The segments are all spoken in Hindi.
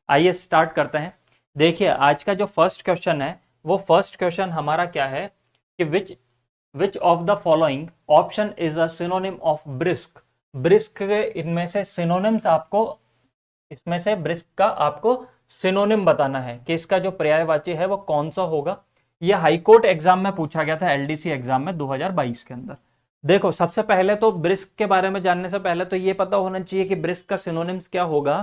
आइए स्टार्ट करते हैं। देखिए आज का जो फर्स्ट क्वेश्चन है वो फर्स्ट क्वेश्चन हमारा क्या है कि which of the following option is a synonym of brisk. Brisk के इनमें से सिनोनिम्स आपको, इसमें से ब्रिस्क का आपको सिनोनिम बताना है कि इसका जो पर्यायवाची है वो कौन सा होगा। ये हाईकोर्ट एग्जाम में पूछा गया था, एलडीसी एग्जाम में 2022 के अंदर। देखो सबसे पहले तो ब्रिस्क के बारे में जानने से पहले तो ये पता होना चाहिए कि ब्रिस्क का सिनोनिम्स क्या होगा।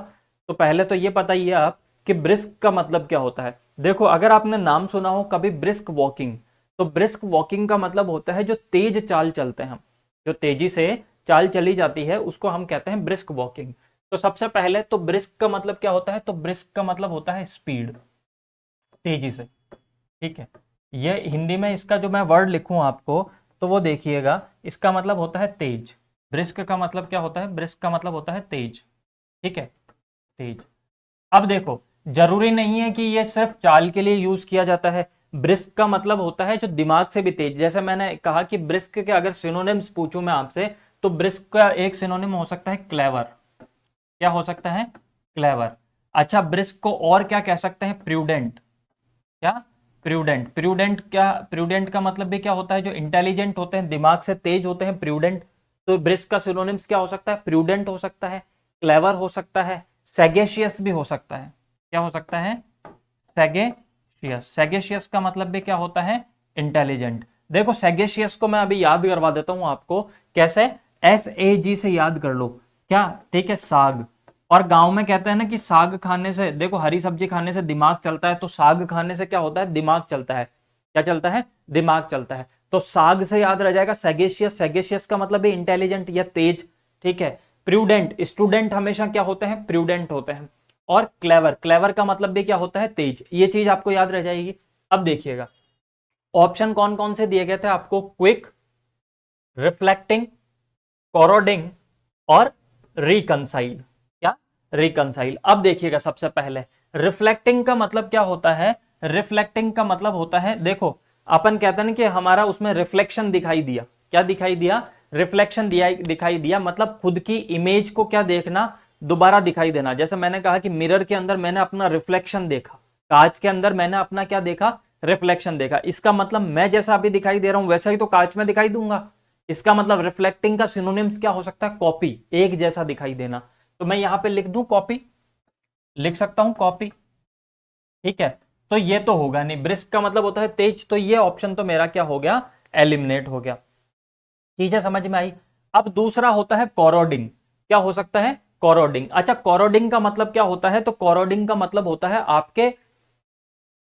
तो पहले तो ये बताइए आप कि ब्रिस्क का मतलब क्या होता है। देखो अगर आपने नाम सुना हो कभी ब्रिस्क वॉकिंग, तो ब्रिस्क वॉकिंग का मतलब होता है जो तेज चाल चलते हैं, जो तेजी से चाल चली जाती है उसको हम कहते हैं ब्रिस्क वॉकिंग। तो सबसे पहले तो ब्रिस्क का मतलब क्या होता है, तो ब्रिस्क का मतलब होता है स्पीड, तेजी से। ठीक है, ये हिंदी में इसका जो मैं वर्ड लिखूं आपको तो वो देखिएगा, इसका मतलब होता है तेज। ब्रिस्क का मतलब क्या होता है, ब्रिस्क का मतलब होता है तेज। ठीक है, तेज। अब देखो जरूरी नहीं है कि ये सिर्फ चाल के लिए यूज किया जाता है। ब्रिस्क का मतलब होता है जो दिमाग से भी तेज। जैसे मैंने कहा कि ब्रिस्क के अगर सिनोनिम्स पूछूं मैं आपसे, तो ब्रिस्क का एक सिनोनिम हो सकता है क्लेवर। क्या हो सकता है, क्लेवर। अच्छा ब्रिस्क को और क्या कह सकते हैं, प्रूडेंट। क्या, प्रूडेंट। प्रूडेंट क्या, प्रूडेंट का मतलब भी क्या होता है, जो इंटेलिजेंट होते हैं, दिमाग से तेज होते हैं, प्रूडेंट। तो ब्रिस्क का सिनोनिम्स क्या हो सकता है, प्रूडेंट हो सकता है, क्लेवर हो सकता है, सैगेशियस भी हो सकता है। क्या हो सकता है, सैगेशियस। सैगेशियस का मतलब भी क्या होता है, इंटेलिजेंट। देखो सैगेशियस को मैं अभी याद करवा देता हूं आपको, कैसे, SAG से याद कर लो। क्या, ठीक है, साग। और गांव में कहते हैं ना कि साग खाने से, देखो हरी सब्जी खाने से दिमाग चलता है, तो साग खाने से क्या होता है, दिमाग चलता है। क्या चलता है, दिमाग चलता है। तो साग से याद रह जाएगा सैगेशियस। सैगेशियस का मतलब है इंटेलिजेंट या तेज। ठीक है, प्रूडेंट, स्टूडेंट हमेशा क्या होते हैं, प्रूडेंट होते हैं। और क्लेवर, क्लेवर का मतलब भी क्या होता है, तेज। ये चीज आपको याद रह जाएगी। अब देखिएगा ऑप्शन कौन कौन से दिए गए थे आपको, क्विक, रिफ्लेक्टिंग, कोरोडिंग और रिकंसाइल। क्या, रिकंसाइल। अब देखिएगा सबसे पहले रिफ्लेक्टिंग का मतलब क्या होता है। रिफ्लेक्टिंग का मतलब होता है, देखो अपन कहते हैं ना कि हमारा उसमें रिफ्लेक्शन दिखाई दिया। क्या दिखाई दिया, रिफ्लेक्शन दिया, दिखाई दिया मतलब खुद की इमेज को क्या देखना, दोबारा दिखाई देना। जैसे मैंने कहा कि मिरर के अंदर मैंने अपना रिफ्लेक्शन देखा, कांच के अंदर मैंने अपना क्या देखा, रिफ्लेक्शन देखा। इसका मतलब मैं जैसा अभी दिखाई दे रहा हूं वैसा ही तो कांच में दिखाई दूंगा। इसका मतलब रिफ्लेक्टिंग का सिनोनिम्स क्या हो सकता है, कॉपी, एक जैसा दिखाई देना। तो मैं यहां पे लिख दूं कॉपी, लिख सकता हूं कॉपी। ठीक है, तो ये तो होगा नहीं, ब्रिस्क का मतलब होता है तेज, तो ये ऑप्शन तो मेरा क्या हो गया, एलिमिनेट हो गया। चीजें समझ में आई। अब दूसरा होता है कोरोडिंग। क्या हो सकता है, कोरोडिंग। अच्छा कोरोडिंग का मतलब क्या होता है, तो कोरोडिंग का मतलब होता है आपके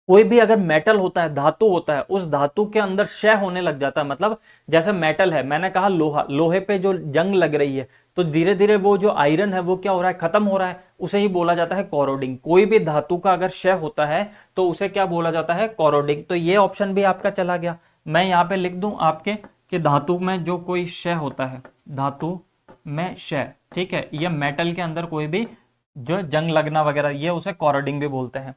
कोई भी अगर मेटल होता है, धातु होता है, उस धातु के अंदर क्षय होने लग जाता है। मतलब जैसे मेटल है, मैंने कहा लोहा, लोहे पे जो जंग लग रही है तो धीरे धीरे वो जो आयरन है वो क्या हो रहा है, खत्म हो रहा है, उसे ही बोला जाता है कोरोडिंग। कोई भी धातु का अगर क्षय होता है तो उसे क्या बोला जाता है, कोरोडिंग। तो ये ऑप्शन भी आपका चला गया। मैं यहाँ पे लिख दूं आपके कि धातु में जो कोई क्षय होता है, धातु में क्षय, ठीक है, ये मेटल के अंदर कोई भी जो जंग लगना वगैरह, ये उसे कोरोडिंग भी बोलते हैं।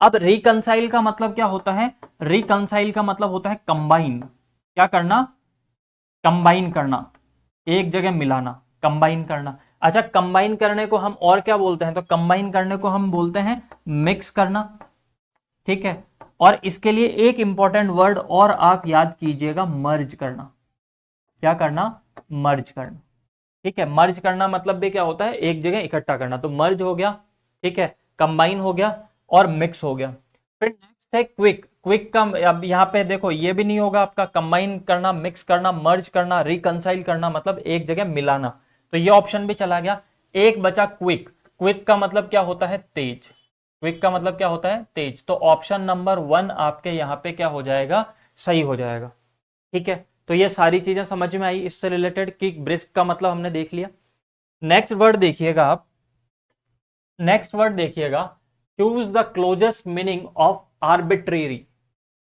अब रिकंसाइल का मतलब क्या होता है, रिकंसाइल का मतलब होता है कंबाइन। क्या करना, कंबाइन करना, एक जगह मिलाना, कंबाइन करना। अच्छा कंबाइन करने को हम और क्या बोलते हैं, तो कंबाइन करने को हम बोलते हैं मिक्स करना। ठीक है, और इसके लिए एक इंपॉर्टेंट वर्ड और आप याद कीजिएगा, मर्ज करना। क्या करना, मर्ज करना। ठीक है, मर्ज करना मतलब भी क्या होता है, एक जगह इकट्ठा करना। तो मर्ज हो गया, ठीक है, कंबाइन हो गया और मिक्स हो गया। फिर नेक्स्ट है क्विक। क्विक का अब यहाँ पे देखो ये भी नहीं होगा आपका, कंबाइन करना, मिक्स करना, मर्ज करना, रिकंसाइल करना, मतलब एक जगह मिलाना। तो ये ऑप्शन भी चला गया। एक बचा क्विक। क्विक का मतलब क्या होता है, तेज। क्विक का मतलब क्या होता है, तेज। तो ऑप्शन नंबर 1 आपके यहाँ पे क्या हो जाएगा, सही हो जाएगा। ठीक है, तो ये सारी चीजें समझ में आई इससे रिलेटेड कि ब्रिस्क का मतलब हमने देख लिया। नेक्स्ट वर्ड देखिएगा आप, नेक्स्ट वर्ड देखिएगा, choose the closest meaning of arbitrary.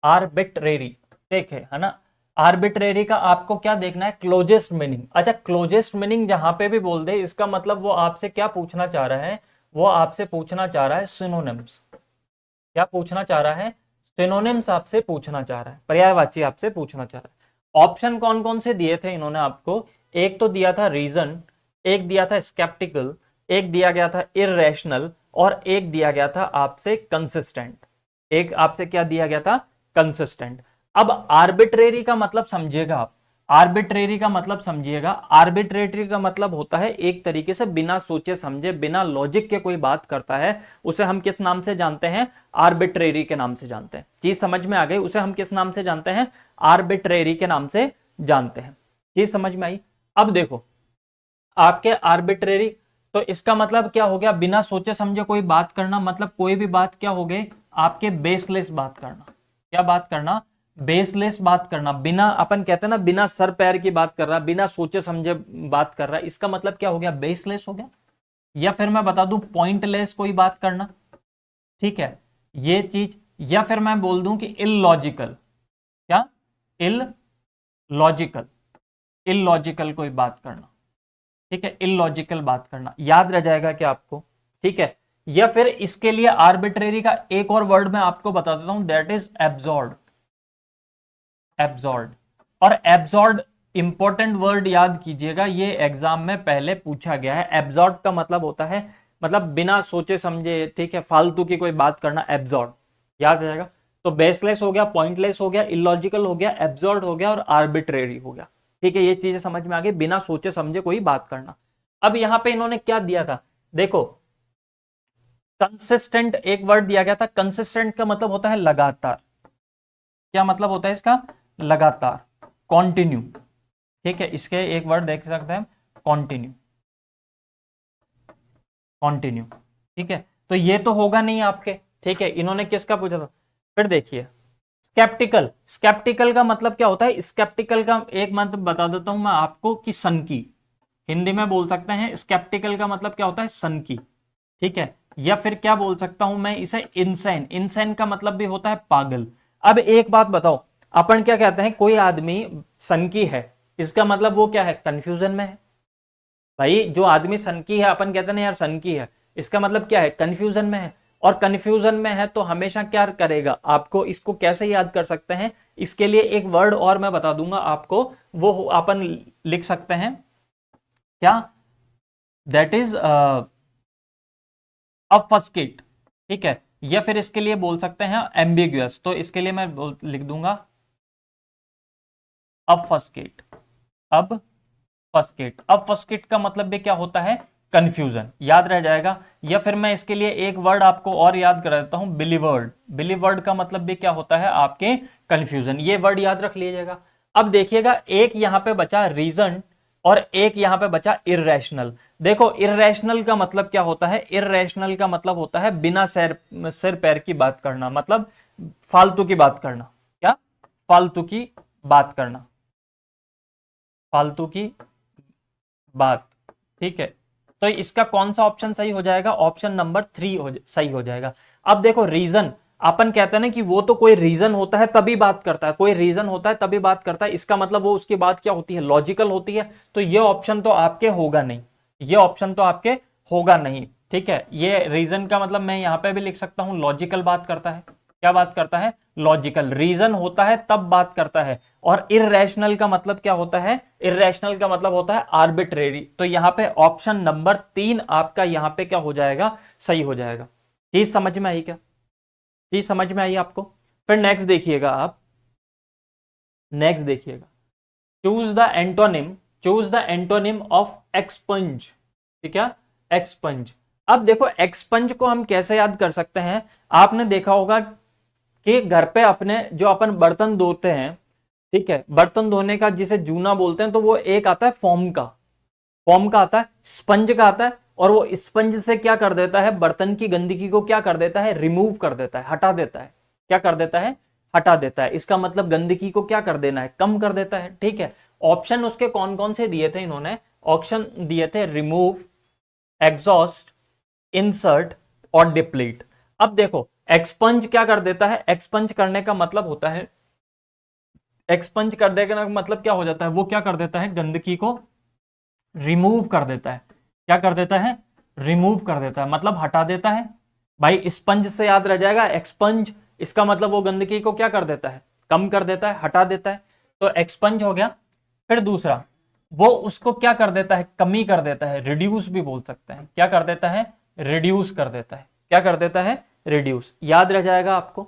Arbitrary, देखे है ना, आर्बिट्रेरी का आपको क्या देखना है, क्लोजेस्ट मीनिंग। अच्छा क्लोजेस्ट मीनिंग जहां पे भी बोल दे इसका मतलब वो आपसे क्या पूछना चाह रहा है, वो आपसे पूछना चाह रहा है सिनोनिम्स। क्या पूछना चाह रहा है, सिनोनिम्स आपसे पूछना चाह रहा है, पर्यायवाची आपसे पूछना चाह रहा है। ऑप्शन कौन कौन से दिए थे इन्होंने आपको, एक तो दिया था रीजन, एक दिया था स्केप्टिकल, एक दिया गया था इररेशनल और एक दिया गया था आपसे कंसिस्टेंट। एक आपसे क्या दिया गया था? कंसिस्टेंट। अब आर्बिट्रेरी का मतलब समझिएगा आप, आर्बिट्रेरी का मतलब समझिएगा। आर्बिट्रेरी का मतलब होता है एक तरीके से बिना सोचे समझे, बिना लॉजिक के कोई बात करता है, उसे हम किस नाम से जानते हैं? आर्बिट्रेरी के नाम से जानते हैं। चीज समझ में आ गई? उसे हम किस नाम से जानते हैं? आर्बिट्रेरी के नाम से जानते हैं। चीज समझ में आई? अब देखो, आपके आर्बिट्रेरी, तो इसका मतलब क्या हो गया? बिना सोचे समझे कोई बात करना, मतलब कोई भी बात क्या हो गई? आपके बेसलेस बात करना। क्या बात करना? बेसलेस बात करना। बिना, अपन कहते हैं ना, बिना सर पैर की बात कर रहा, बिना सोचे समझे बात कर रहा, इसका मतलब क्या हो गया? बेसलेस हो गया। या फिर मैं बता दूं पॉइंटलेस कोई बात करना, ठीक है, ये चीज। या फिर मैं बोल दूं कि इलॉजिकल। क्या? इलॉजिकल, इलॉजिकल कोई बात करना, ठीक है, इलॉजिकल बात करना। याद रह जाएगा क्या आपको? ठीक है। या फिर इसके लिए आर्बिट्रेरी का एक और वर्ड मैं आपको बता देता हूं, दैट इज एब्जॉर्ड। एब्जॉर्ड। और एब्जॉर्ड इंपॉर्टेंट वर्ड याद कीजिएगा, ये एग्जाम में पहले पूछा गया है। एब्जॉर्ड का मतलब होता है, मतलब बिना सोचे समझे, ठीक है, फालतू की कोई बात करना, एब्जॉर्ड। याद रहेगा। तो बेसलेस हो गया, पॉइंटलेस हो गया, इलॉजिकल हो गया, एब्जॉर्ड हो गया और आर्बिट्रेरी हो गया। ठीक है, ये चीजें समझ में आ गई, बिना सोचे समझे कोई बात करना। अब यहां पे इन्होंने क्या दिया था? देखो, कंसिस्टेंट एक वर्ड दिया गया था। कंसिस्टेंट का मतलब होता है लगातार। क्या मतलब होता है इसका? लगातार, कॉन्टिन्यू। ठीक है, इसके एक वर्ड देख सकते हैं, कॉन्टिन्यू। कॉन्टिन्यू, ठीक है। तो ये तो होगा नहीं आपके, ठीक है। इन्होंने किसका पूछा था? फिर देखिए, स्केप्टिकल। स्केप्टिकल का मतलब क्या होता है? स्केप्टिकल का एक मतलब बता देता हूं मैं आपको कि सनकी। हिंदी में बोल सकते हैं स्केप्टिकल का मतलब क्या होता है? सनकी, ठीक है। या फिर क्या बोल सकता हूं मैं इसे? इनसेन। इनसेन का मतलब भी होता है पागल। अब एक बात बताओ, अपन क्या कहते हैं? कोई आदमी सनकी है, इसका मतलब वो क्या है? कंफ्यूजन में है। भाई, जो आदमी सनकी है, अपन कहते हैं ना यार सनकी है, इसका मतलब क्या है? कंफ्यूजन में है। और कंफ्यूजन में है तो हमेशा क्या करेगा? आपको इसको कैसे याद कर सकते हैं? इसके लिए एक वर्ड और मैं बता दूंगा आपको, वो अपन लिख सकते हैं। क्या? दैट इज ऑफस्केट, ठीक है। या फिर इसके लिए बोल सकते हैं एम्बिगुअस, तो इसके लिए मैं लिख दूंगा ऑफस्केट। अब फस्केट। अब फस्केट का मतलब भी क्या होता है? कंफ्यूजन। याद रह जाएगा। या फिर मैं इसके लिए एक वर्ड आपको और याद करा देता हूं, बिलीवर्ड। बिलीवर्ड का मतलब भी क्या होता है? आपके कंफ्यूजन। ये वर्ड याद रख लीजिएगा। अब देखिएगा, एक यहां पे बचा रीजन और एक यहां पे बचा इर्रेशनल। देखो, इर्रेशनल का मतलब क्या होता है? इर्रेशनल का मतलब होता है बिना सिर पैर की बात करना, मतलब फालतू की बात करना। क्या? फालतू की बात करना, फालतू की बात, ठीक है। तो इसका कौन सा ऑप्शन सही हो जाएगा? ऑप्शन नंबर 3 सही हो जाएगा। अब देखो, रीजन, अपन कहते हैं ना कि वो तो कोई रीजन होता है तभी बात करता है, कोई रीजन होता है तभी बात करता है, इसका मतलब वो उसकी बात क्या होती है? लॉजिकल होती है। तो ये ऑप्शन तो आपके होगा नहीं, ये ऑप्शन तो आपके होगा नहीं, ठीक है। ये रीजन का मतलब मैं यहां पे भी लिख सकता हूं, लॉजिकल बात करता है। क्या बात करता है? लॉजिकल। रीजन होता है तब बात करता है। और इर्रेशनल का मतलब क्या होता है? इर्रेशनल का मतलब होता है आर्बिट्रेरी। तो यहां पे ऑप्शन नंबर 3 आपका यहां पे क्या हो जाएगा? सही हो जाएगा। चीज समझ में आई क्या? चीज समझ में आई आपको? फिर नेक्स्ट देखिएगा आप, नेक्स्ट देखिएगा, choose the antonym, choose the antonym of expunge. ठीक है, एक्सपंज। अब देखो, एक्सपंज को हम कैसे याद कर सकते हैं? आपने देखा होगा कि घर पे अपने जो अपन बर्तन धोते हैं, ठीक है, बर्तन धोने का जिसे जूना बोलते हैं, तो वो एक आता है फोम का, फोम का आता है, स्पंज का आता है। और वो स्पंज से क्या कर देता है? बर्तन की गंदगी को क्या कर देता है? रिमूव कर देता है, हटा देता है। क्या कर देता है? हटा देता है। इसका मतलब गंदगी को क्या कर देना है? कम कर देता है, ठीक है। ऑप्शन उसके कौन कौन से दिए थे इन्होंने? ऑप्शन दिए थे रिमूव, एग्जॉस्ट, इंसर्ट और डिप्लीट। अब देखो, एक्सपंज क्या कर देता है? एक्सपंज करने का मतलब होता है, एक्सपंज कर देने का मतलब क्या हो जाता है? वो क्या कर देता है? गंदगी को रिमूव कर देता है। क्या कर देता है? रिमूव कर देता है, मतलब हटा देता है। भाई, स्पंज से याद रह जाएगा, एक्सपंज, इसका मतलब वो गंदगी को क्या कर देता है? कम कर देता है, हटा देता है। तो एक्सपंज हो गया। फिर दूसरा, वो उसको क्या कर देता है, कमी कर देता है, रिड्यूस भी बोल सकते हैं। क्या कर देता है, रिड्यूस कर देता है। क्या कर देता है, रिड्यूस। याद रह जाएगा आपको,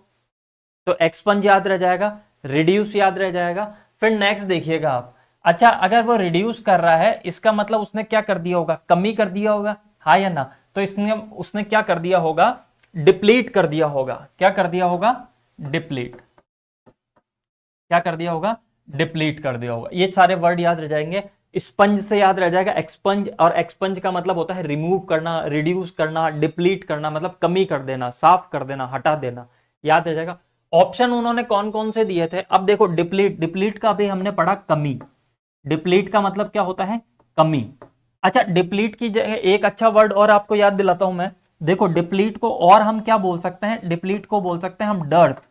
तो एक्सपंज याद रह जाएगा, रिड्यूस याद रह जाएगा। फिर नेक्स्ट देखिएगा आप, अच्छा अगर वो रिड्यूस कर रहा है, इसका मतलब उसने क्या कर दिया होगा, कमी कर दिया होगा, हाँ या ना। तो इसने उसने क्या कर दिया होगा, डिप्लीट कर दिया होगा। क्या कर दिया होगा, डिप्लीट। क्या कर दिया होगा, डिप्लीट कर दिया होगा। ये सारे वर्ड याद रह जाएंगे। स्पंज से याद रह जाएगा एक्सपंज, और एक्सपंज का मतलब होता है रिमूव करना, रिड्यूस करना, डिप्लीट करना मतलब कमी कर देना, साफ कर देना, हटा देना, याद रह जाएगा। ऑप्शन उन्होंने कौन कौन से दिए थे, अब देखो डिप्लीट, डिप्लीट का भी हमने पढ़ा कमी। डिप्लीट का मतलब क्या होता है, कमी। अच्छा डिप्लीट की जगह एक अच्छा वर्ड और आपको याद दिलाता हूं मैं, देखो डिप्लीट को और हम क्या बोल सकते हैं, डिप्लीट को बोल सकते हैं हम डर्थ।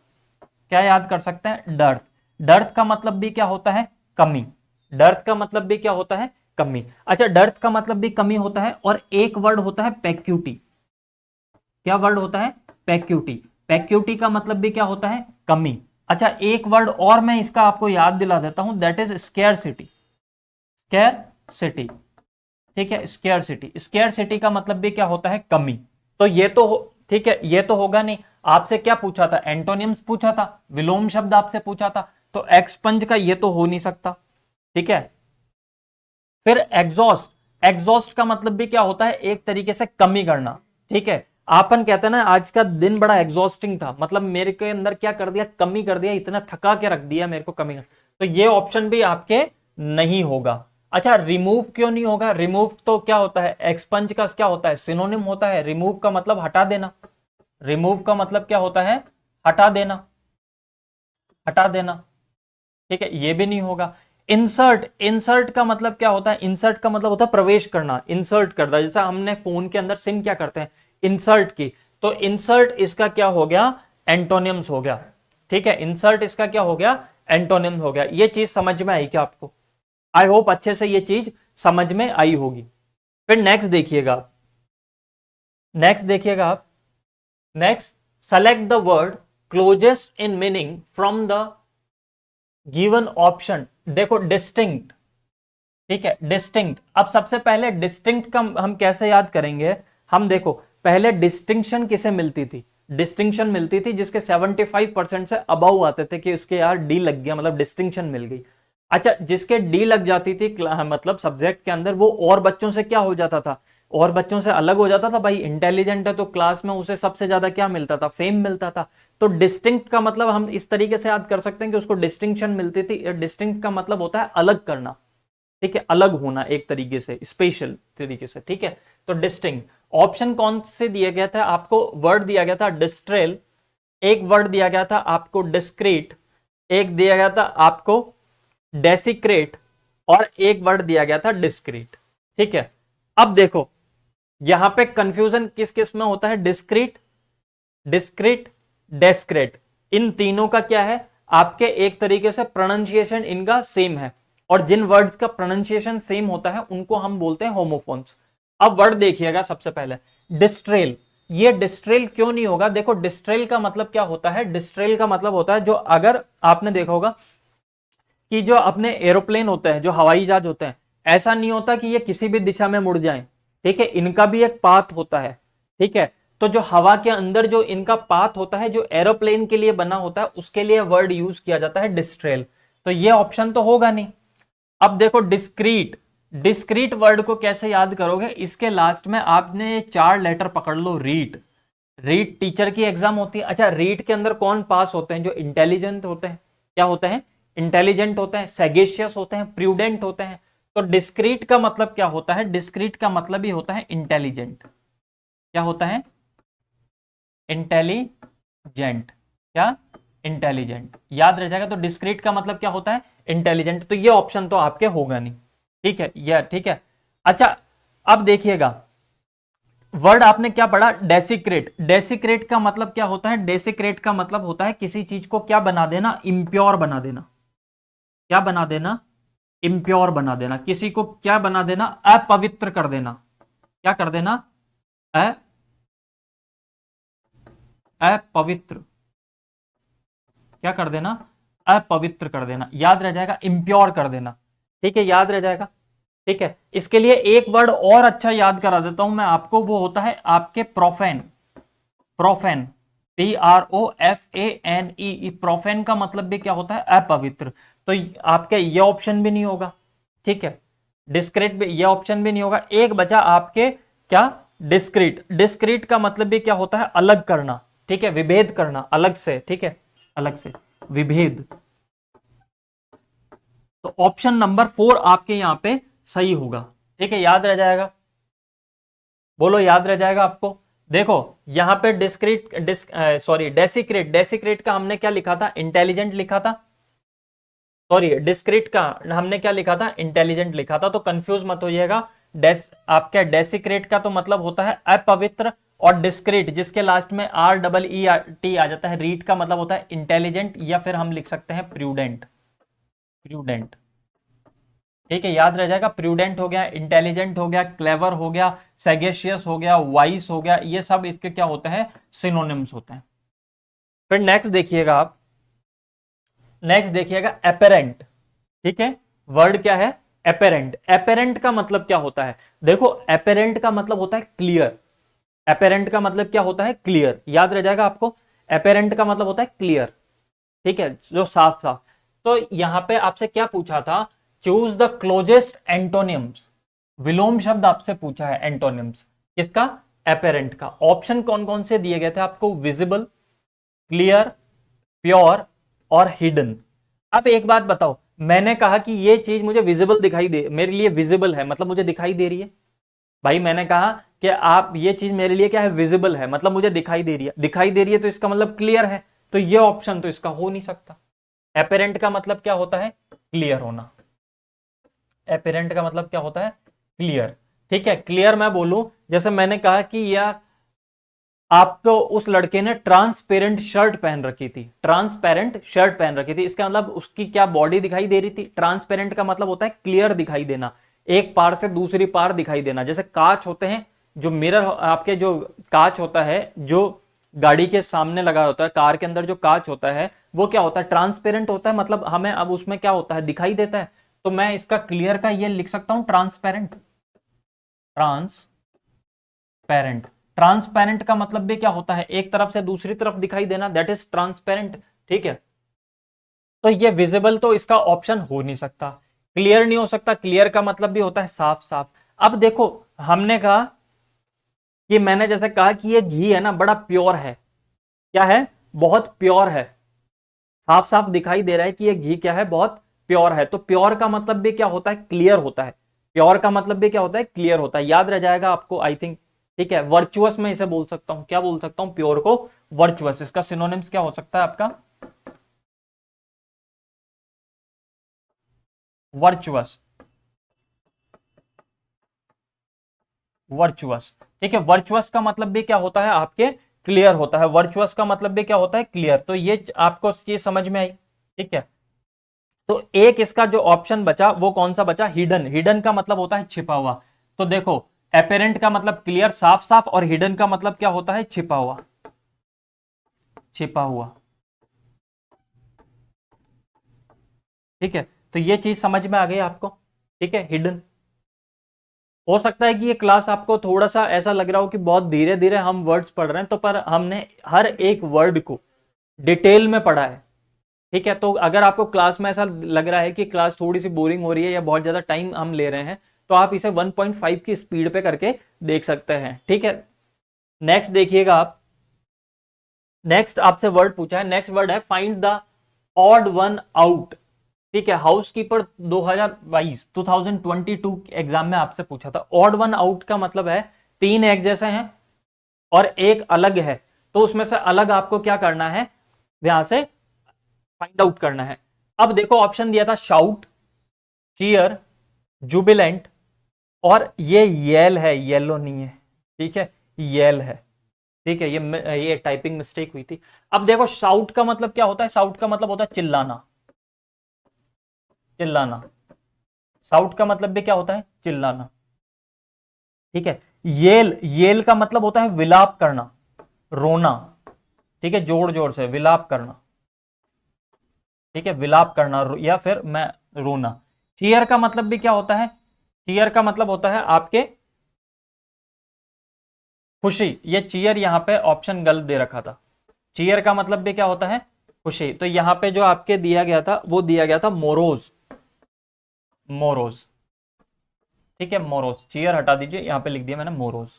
क्या याद कर सकते हैं, डर्थ। डर्थ का मतलब भी क्या होता है, कमी। डर्थ का मतलब भी क्या होता है, कमी। अच्छा डर्थ का मतलब भी कमी होता है, और एक वर्ड होता है पैक्यूटी। क्या वर्ड होता है, पैक्यूटी। पैक्यूटी का मतलब भी क्या होता है, कमी। अच्छा एक वर्ड और मैं इसका आपको याद दिला देता हूं, दैट इज स्केयरसिटी। स्केयरसिटी, ठीक है, स्केयरसिटी। स्केयरसिटी का मतलब भी क्या होता है, कमी। तो ये तो ठीक है, ये तो होगा नहीं। आपसे क्या पूछा था, एंटोनियम्स पूछा था, विलोम शब्द आपसे पूछा था, तो एक्सपंज का ये तो हो नहीं सकता, ठीक है। फिर एग्जॉस्ट, एग्जॉस्ट का मतलब भी क्या होता है, एक तरीके से कमी करना, ठीक है। आपन कहते हैं ना आज का दिन बड़ा एग्जॉस्टिंग था, मतलब मेरे के अंदर क्या कर दिया, कमी कर दिया, इतना थका के रख दिया मेरे को, कमी कर। तो ये ऑप्शन भी आपके नहीं होगा। अच्छा रिमूव क्यों नहीं होगा, रिमूव तो क्या होता है, एक्सपंज का क्या होता है, सिनोनिम होता है। रिमूव का मतलब हटा देना, रिमूव का मतलब क्या होता है, हटा देना, हटा देना, ठीक है, ये भी नहीं होगा। इंसर्ट, इंसर्ट का मतलब क्या होता है, इंसर्ट का मतलब होता है प्रवेश करना, इंसर्ट करना। जैसा हमने फोन के अंदर सिम क्या करते हैं, इंसर्ट की, तो इंसर्ट इसका क्या हो गया, एंटोनियम्स हो गया, ठीक है। इंसर्ट इसका क्या हो गया, एंटोनियम हो गया। ये चीज समझ में आई क्या आपको, आई होप अच्छे से ये चीज समझ में आई होगी। फिर नेक्स्ट देखिएगा, नेक्स्ट देखिएगा आप, next select the word closest in meaning from the given option. देखो डिस्टिंक्ट, ठीक है, डिस्टिंक्ट। अब सबसे पहले डिस्टिंक्ट का हम कैसे याद करेंगे, हम देखो पहले डिस्टिंक्शन किसे मिलती थी, डिस्टिंक्शन मिलती थी जिसके 75% से अबव आते थे कि उसके यार डी लग गया, मतलब डिस्टिंक्शन मिल गई। अच्छा जिसके डी लग जाती थी मतलब सब्जेक्ट के अंदर, वो और बच्चों से क्या हो जाता था, और बच्चों से अलग हो जाता था। भाई इंटेलिजेंट है तो क्लास में उसे सबसे ज्यादा क्या मिलता था, फेम मिलता था। तो डिस्टिंक्ट का मतलब हम इस तरीके से याद कर सकते हैं कि उसको डिस्टिंक्शन मिलती थी। डिस्टिंक्ट का मतलब होता है अलग करना, ठीक है, अलग होना एक तरीके से, स्पेशल तरीके से, ठीक है। तो डिस्टिंक्ट ऑप्शन कौन से दिया गया था आपको, वर्ड दिया गया था डिस्ट्रेल, एक वर्ड दिया गया था आपको डिस्क्रीट, एक दिया गया था आपको डेसिक्रेट, और एक वर्ड दिया गया था डिस्क्रीट, ठीक है। अब देखो यहां पे कंफ्यूजन किस किस में होता है, डिस्क्रीट, डिस्क्रीट, डेस्क्रेट, इन तीनों का क्या है, आपके एक तरीके से प्रोनाउंसिएशन इनका सेम है, और जिन वर्ड्स का प्रोनाउंसिएशन सेम होता है उनको हम बोलते हैं होमोफोन्स। अब वर्ड देखिएगा सबसे पहले डिस्ट्रेल। ये डिस्ट्रेल क्यों नहीं होगा, देखो डिस्ट्रेल का मतलब क्या होता है, डिस्ट्रेल का मतलब होता है जो, अगर आपने देखा होगा कि जो अपने एरोप्लेन होते हैं, जो हवाई जहाज होते हैं, ऐसा नहीं होता कि ये किसी भी दिशा में मुड़ जाएं, ठीक है, इनका भी एक पाथ होता है, ठीक है। तो जो हवा के अंदर जो इनका पाथ होता है, जो एरोप्लेन के लिए बना होता है, उसके लिए वर्ड यूज किया जाता है डिस्ट्रेल। तो ये ऑप्शन तो होगा नहीं। अब देखो डिस्क्रीट, डिस्क्रीट वर्ड को कैसे याद करोगे, इसके लास्ट में आपने 4 लेटर पकड़ लो, रीट। रीट टीचर की एग्जाम होती है। अच्छा रीट के अंदर कौन पास होते हैं, जो इंटेलिजेंट होते हैं, क्या होते हैं, इंटेलिजेंट होते हैं, सैगेशियस होते हैं, प्रूडेंट होते हैं। तो डिस्क्रीट का मतलब क्या होता है, डिस्क्रीट का मतलब ही होता है इंटेलिजेंट। क्या होता है, इंटेलिजेंट, क्या, इंटेलिजेंट, याद रह जाएगा। तो डिस्क्रीट का मतलब क्या होता है, इंटेलिजेंट। तो ये ऑप्शन तो आपके होगा नहीं, ठीक है, यह ठीक है। अच्छा अब देखिएगा वर्ड आपने क्या पढ़ा, डेसिक्रेट। डेसिक्रेट का मतलब क्या होता है, डेसिक्रेट का मतलब होता है किसी चीज को क्या बना देना, इम्प्योर बना देना। क्या बना देना, इम्प्योर बना देना, किसी को क्या बना देना, अपवित्र कर देना। क्या कर देना, अ अपवित्र, क्या कर देना, अपवित्र कर देना, याद रह जाएगा, इम्प्योर कर देना, ठीक है, याद रह जाएगा। ठीक है, इसके लिए एक वर्ड और अच्छा याद करा देता हूं मैं आपको, वो होता है आपके प्रोफेन। Profane, PROFANE। प्रोफेन का मतलब भी क्या होता है? अपवित्र। तो आपके ये ऑप्शन भी नहीं होगा, ठीक है। डिस्क्रीट भी, ये ऑप्शन भी नहीं होगा। एक बचा आपके क्या? डिस्क्रीट। डिस्क्रीट का मतलब भी क्या होता है? अलग करना, ठीक है, विभेद करना अलग से, ठीक है, अलग से विभेद। तो ऑप्शन नंबर 4 आपके यहां पे सही होगा, ठीक है, याद रह जाएगा। बोलो, याद रह जाएगा आपको? देखो यहां पे डेसिक्रेट। डेसिक्रेट का हमने क्या लिखा था? इंटेलिजेंट लिखा था। सॉरी, डिस्क्रीट का हमने क्या लिखा था? इंटेलिजेंट लिखा था। तो कंफ्यूज मत होइएगा। आपका डेसिक्रेट का तो मतलब होता है अपवित्र, और डिस्क्रीट जिसके लास्ट में REET आ जाता है, रीट का मतलब होता है इंटेलिजेंट, या फिर हम लिख सकते हैं प्रूडेंट। प्रूडेंट, ठीक है, याद रह जाएगा। प्रूडेंट हो गया, इंटेलिजेंट हो गया, क्लेवर हो गया, सैगेशियस हो गया, वाइस हो गया, ये सब इसके क्या होते हैं? सिनोनिम्स होते हैं। फिर नेक्स्ट देखिएगा आप, नेक्स्ट देखिएगा एपेरेंट, ठीक है। वर्ड क्या है? एपेरेंट। एपेरेंट का मतलब क्या होता है? देखो, एपेरेंट का मतलब होता है क्लियर। एपेरेंट का मतलब क्या होता है? क्लियर। याद रह जाएगा आपको, एपेरेंट का मतलब होता है क्लियर, ठीक है, जो साफ साफ। तो यहां पे आपसे क्या पूछा था? Choose the closest antonyms. विलोम शब्द आपसे पूछा है, एंटोनिम्स किसका? एपेरेंट का। ऑप्शन कौन कौन से दिए गए थे आपको? विजिबल, क्लियर, प्योर और हिडन। अब एक बात बताओ, मैंने कहा कि ये चीज मुझे विजिबल दिखाई दे, मेरे लिए विजिबल है, मतलब मुझे दिखाई दे रही है। भाई मैंने कहा कि आप, ये चीज मेरे लिए क्या है? विजिबल है, मतलब मुझे दिखाई दे रही है। दिखाई दे रही है तो इसका मतलब क्लियर है। तो ये ऑप्शन तो इसका हो नहीं सकता। एपेरेंट का मतलब क्या होता है? क्लियर होना। एपेरेंट का मतलब क्या होता है? क्लियर, ठीक है। क्लियर मैं बोलूं, जैसे मैंने कहा कि यार आपको उस लड़के ने ट्रांसपेरेंट शर्ट पहन रखी थी, ट्रांसपेरेंट शर्ट पहन रखी थी, इसका मतलब उसकी क्या बॉडी दिखाई दे रही थी? ट्रांसपेरेंट का मतलब होता है क्लियर दिखाई देना, एक पार से दूसरी पार दिखाई देना। जैसे कांच होते हैं, जो मिरर आपके, जो कांच होता है, जो गाड़ी के सामने लगा होता है, कार के अंदर जो कांच होता है, वो क्या होता है? ट्रांसपेरेंट होता है, मतलब हमें अब उसमें क्या होता है? दिखाई देता है। तो मैं इसका क्लियर का ये लिख सकता हूं, ट्रांसपेरेंट। ट्रांसपेरेंट। ट्रांसपेरेंट का मतलब भी क्या होता है? एक तरफ से दूसरी तरफ दिखाई देना, दैट इज ट्रांसपेरेंट, ठीक है। तो ये विजिबल तो इसका ऑप्शन हो नहीं सकता। क्लियर नहीं हो सकता, क्लियर का मतलब भी होता है साफ साफ। अब देखो, हमने कहा कि, मैंने जैसे कहा कि ये घी है ना, बड़ा प्योर है। क्या है? बहुत प्योर है। साफ साफ दिखाई दे रहा है कि ये घी क्या है? बहुत प्योर है। तो प्योर का मतलब भी क्या होता है? क्लियर होता है। प्योर का मतलब भी क्या होता है? क्लियर होता है। याद रह जाएगा आपको, आई थिंक, ठीक है। वर्चुअस में इसे बोल सकता हूं, क्या बोल सकता हूं? प्योर को वर्चुअस। इसका सिनोनिम्स क्या हो सकता है आपका? वर्चुअस। वर्चुअस, ठीक है। वर्चुअस का मतलब भी क्या होता है आपके? क्लियर होता है। वर्चुअस का मतलब भी क्या होता है? क्लियर। तो ये आपको चीज समझ में आई, ठीक है। तो एक इसका जो ऑप्शन बचा वो कौन सा बचा? हिडन। हिडन का मतलब होता है छिपा हुआ। तो देखो, एपेरेंट का मतलब क्लियर, साफ साफ, और हिडन का मतलब क्या होता है? छिपा हुआ। छिपा हुआ, ठीक है। तो ये चीज समझ में आ गई आपको, ठीक है। हिडन। हो सकता है कि ये क्लास आपको थोड़ा सा ऐसा लग रहा हो कि बहुत धीरे धीरे हम वर्ड्स पढ़ रहे हैं, तो पर हमने हर एक वर्ड को डिटेल में पढ़ा है, ठीक है। तो अगर आपको क्लास में ऐसा लग रहा है कि क्लास थोड़ी सी बोरिंग हो रही है या बहुत ज्यादा टाइम हम ले रहे हैं, तो आप इसे 1.5 की स्पीड पे करके देख सकते हैं, ठीक है। नेक्स्ट देखिएगा आप, नेक्स्ट आपसे वर्ड पूछा है, नेक्स्ट वर्ड है find the odd one out, ठीक है। हाउसकीपर 2022 एग्जाम में आपसे पूछा था। ऑड वन आउट का मतलब है 3 एक जैसे हैं और एक अलग है, तो उसमें से अलग आपको क्या करना है? यहां से फाइंड आउट करना है। अब देखो, ऑप्शन दिया था शाउट, चीयर, जुबिलेंट, और ये येल है, येलो नहीं है, ठीक है, येल है, ठीक है। ये टाइपिंग मिस्टेक हुई थी। अब देखो, शाउट का मतलब क्या होता है? शाउट का मतलब होता है चिल्लाना। चिल्लाना। शाउट का मतलब भी क्या होता है? चिल्लाना, ठीक है। येल, येल का मतलब होता है विलाप करना, रोना, ठीक है, जोर जोर से विलाप करना, ठीक है, विलाप करना, या फिर मैं रोना। चीयर का मतलब भी क्या होता है? चीयर का मतलब होता है आपके खुशी। ये चीयर यहाँ पे ऑप्शन गलत दे रखा था। चीयर का मतलब भी क्या होता है? खुशी। तो यहाँ पे जो आपके दिया गया था वो दिया गया था मोरोज। मोरोज, ठीक है, मोरोज। चीयर हटा दीजिए, यहाँ पे लिख दिया मैंने मोरोज।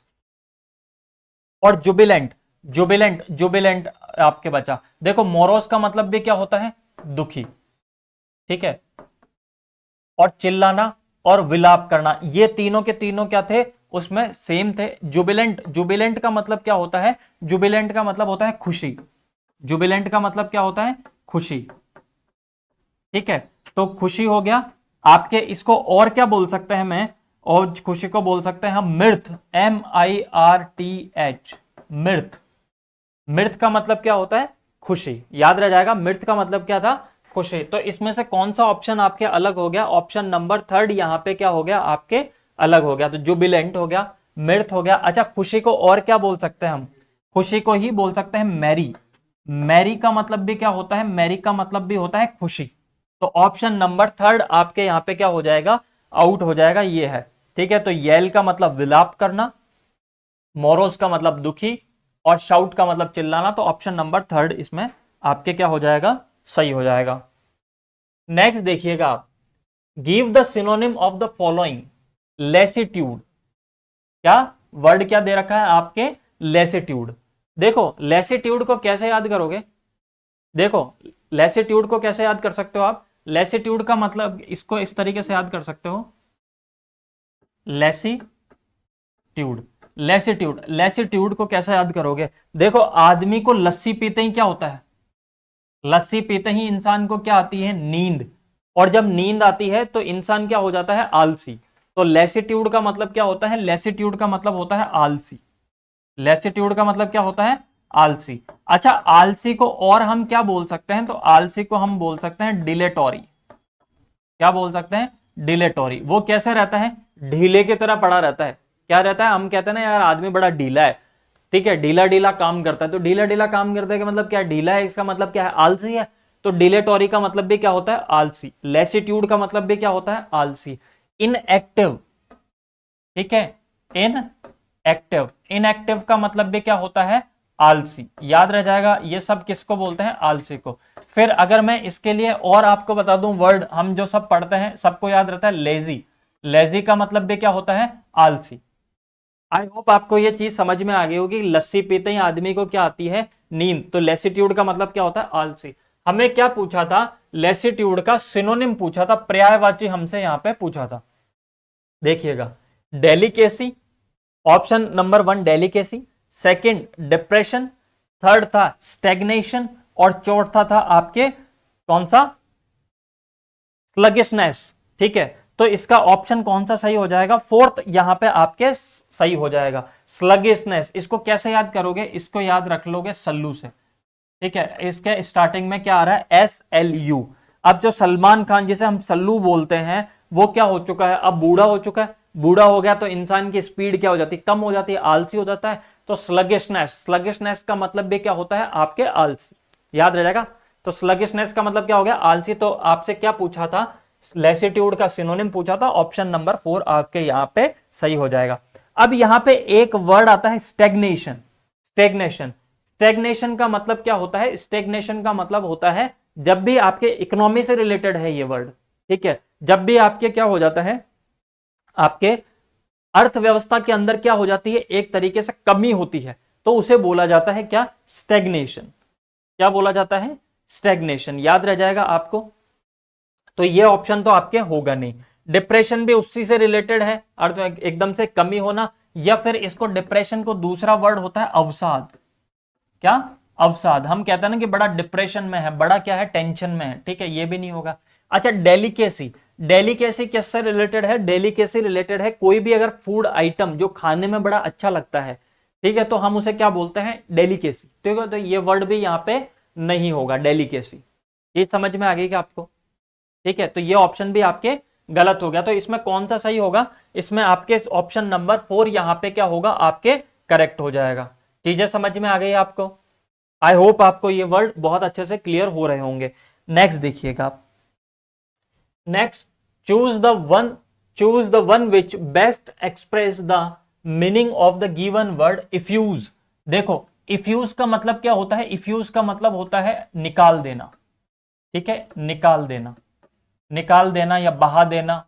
और जुबिलेंट, जुबिलेंट, जुबिलेंट आपके बचा। देखो मोरोज का मतलब भी क्या होता है? दुखी, ठीक है। और चिल्लाना और विलाप करना, ये तीनों के तीनों क्या थे? उसमें सेम थे। जुबिलेंट, जुबिलेंट का मतलब क्या होता है? जुबिलेंट का मतलब होता है खुशी। जुबिलेंट का मतलब क्या होता है? खुशी, ठीक है। तो खुशी हो गया आपके। इसको और क्या बोल सकते हैं मैं? और खुशी को बोल सकते हैं हम मिर्थ, MIRTH, मिर्थ। मिर्थ का मतलब क्या होता है? खुशी। याद रह जाएगा, मिर्थ का मतलब क्या था? खुशी। तो इसमें से कौन सा ऑप्शन आपके अलग हो गया? ऑप्शन नंबर थर्ड यहां पे क्या हो गया आपके? अलग हो गया। तो जुबिलेंट हो गया, मिर्थ हो गया। अच्छा, खुशी को और क्या बोल सकते हैं हम? खुशी को ही बोल सकते हैं मैरी। मैरी का मतलब भी क्या होता है? मैरी का मतलब भी होता है खुशी। तो ऑप्शन नंबर थर्ड आपके यहां पे क्या हो जाएगा? आउट हो जाएगा, ये है, ठीक है। तो येल का मतलब विलाप करना, मोरोज का मतलब दुखी, और शाउट का मतलब चिल्लाना। तो ऑप्शन नंबर थर्ड इसमें आपके क्या हो जाएगा? सही हो जाएगा। नेक्स्ट देखिएगा आप, give the synonym of the following. Lassitude, क्या वर्ड क्या दे रखा है आपके? लेसिट्यूड। देखो लेसिट्यूड को कैसे याद करोगे? देखो लेसिट्यूड को कैसे याद कर सकते हो आप? लेसिट्यूड का मतलब इसको इस तरीके से याद कर सकते हो, लेसिट्यूड। लेसिट्यूड, लेसिट्यूड को कैसे याद करोगे? देखो आदमी को लस्सी पीते ही क्या होता है? लस्सी पीते ही इंसान को क्या आती है? नींद। और जब नींद आती है तो इंसान क्या हो जाता है? आलसी। तो लेसिट्यूड का मतलब क्या होता है? लेसिट्यूड का मतलब होता है आलसी। लेसिट्यूड का मतलब क्या होता है? आलसी। अच्छा, आलसी को और हम क्या बोल सकते हैं? तो आलसी को हम बोल सकते हैं डिलेटोरी। क्या बोल सकते हैं? डिलेटोरी। वो कैसे रहता है? ढीले की तरह पड़ा रहता है। क्या रहता है? हम कहते हैं ना यार आदमी बड़ा ढीला है, ठीक है, ढीला ढीला काम करता है। तो ढीला ढीला काम करता है का मतलब क्या है? ढीला है, इसका मतलब क्या है? आलसी है। तो डिलेटोरी का मतलब भी क्या होता है? आलसी। लेसिट्यूड का मतलब भी क्या होता है? आलसी। इनएक्टिव, ठीक है, इनएक्टिव। इनएक्टिव का मतलब भी क्या होता है? आलसी। याद रह जाएगा, ये सब किसको बोलते हैं? आलसी को। फिर अगर मैं इसके लिए और आपको बता दूं वर्ड, हम जो सब पढ़ते हैं सबको याद रहता है, लेजी। लेजी का मतलब भी क्या होता है? आलसी। आई होप आपको ये चीज समझ में आ गई होगी। लस्सी पीते ही आदमी को क्या आती है? नींद। तो लेसिट्यूड का मतलब क्या होता है? आलसी। हमें क्या पूछा था? लेसिट्यूड का सिनोनिम पूछा था, पर्यायवाची हमसे यहां पे पूछा था। देखिएगा, delicacy, option number one delicacy, second depression, third था स्टेग्नेशन, और चौथा था आपके कौन सा? स्लगिशनेस, ठीक है। तो इसका ऑप्शन कौन सा सही हो जाएगा? फोर्थ यहां पे आपके सही हो जाएगा, स्लगिशनेस। इसको कैसे याद करोगे? इसको याद रख लोगे सल्लू से, ठीक है। इसके स्टार्टिंग में क्या आ रहा है? SLU। अब जो सलमान खान जिसे हम सल्लू बोलते हैं वो क्या हो चुका है? अब बूढ़ा हो चुका है। बूढ़ा हो गया तो इंसान की स्पीड क्या हो जाती है? कम हो जाती है, आलसी हो जाता है। तो स्लगिशनेस, स्लगिशनेस का मतलब भी क्या होता है? आपके आलसी। याद रह जाएगा। तो स्लगिशनेस का मतलब क्या हो गया? आलसी। तो आपसे क्या पूछा था? लेसिट्यूड का सिनोनिम पूछा था। ऑप्शन नंबर 4 आपके यहां पे सही हो जाएगा। अब यहां पे एक वर्ड आता है स्टेग्नेशन। स्टेग्नेशन, स्टेग्नेशन का मतलब क्या होता है? स्टेग्नेशन का मतलब होता है जब भी आपके इकोनॉमी से रिलेटेड है ये वर्ड, ठीक है। जब भी आपके क्या हो जाता है? आपके अर्थव्यवस्था के अंदर क्या हो जाती है? एक तरीके से कमी होती है, तो उसे बोला जाता है क्या? स्टेग्नेशन। क्या बोला जाता है? स्टेग्नेशन। याद रह जाएगा आपको। तो ये ऑप्शन तो आपके होगा नहीं। डिप्रेशन भी उसी से रिलेटेड है, अर्थ एकदम से कमी होना। या फिर इसको डिप्रेशन को दूसरा वर्ड होता है अवसाद। क्या? अवसाद। हम कहते हैं ना कि बड़ा डिप्रेशन में है, बड़ा क्या है? टेंशन में है, ठीक है, ये भी नहीं होगा। अच्छा, डेलिकेसी। डेलिकेसी किससे रिलेटेड है? डेलिकेसी रिलेटेड है कोई भी अगर फूड आइटम जो खाने में बड़ा अच्छा लगता है, ठीक है, तो हम उसे क्या बोलते हैं? डेलिकेसी, ठीक है। तो ये वर्ड भी यहां पे नहीं होगा, डेलिकेसी। ये समझ में आ गई क्या आपको? ठीक है, तो ये ऑप्शन भी आपके गलत हो गया। तो इसमें कौन सा सही होगा? इसमें आपके ऑप्शन नंबर 4 यहां पे क्या होगा? आपके करेक्ट हो जाएगा। चीजें समझ में आ गई आपको? आई होप आपको ये वर्ड बहुत अच्छे से क्लियर हो रहे होंगे। नेक्स्ट देखिएगा आप। Next, choose the one, choose the one which best express the meaning of the given word effuse. देखो इफ्यूज का मतलब क्या होता है, इफ्यूज का मतलब होता है निकाल देना, ठीक है, निकाल देना, निकाल देना या बहा देना,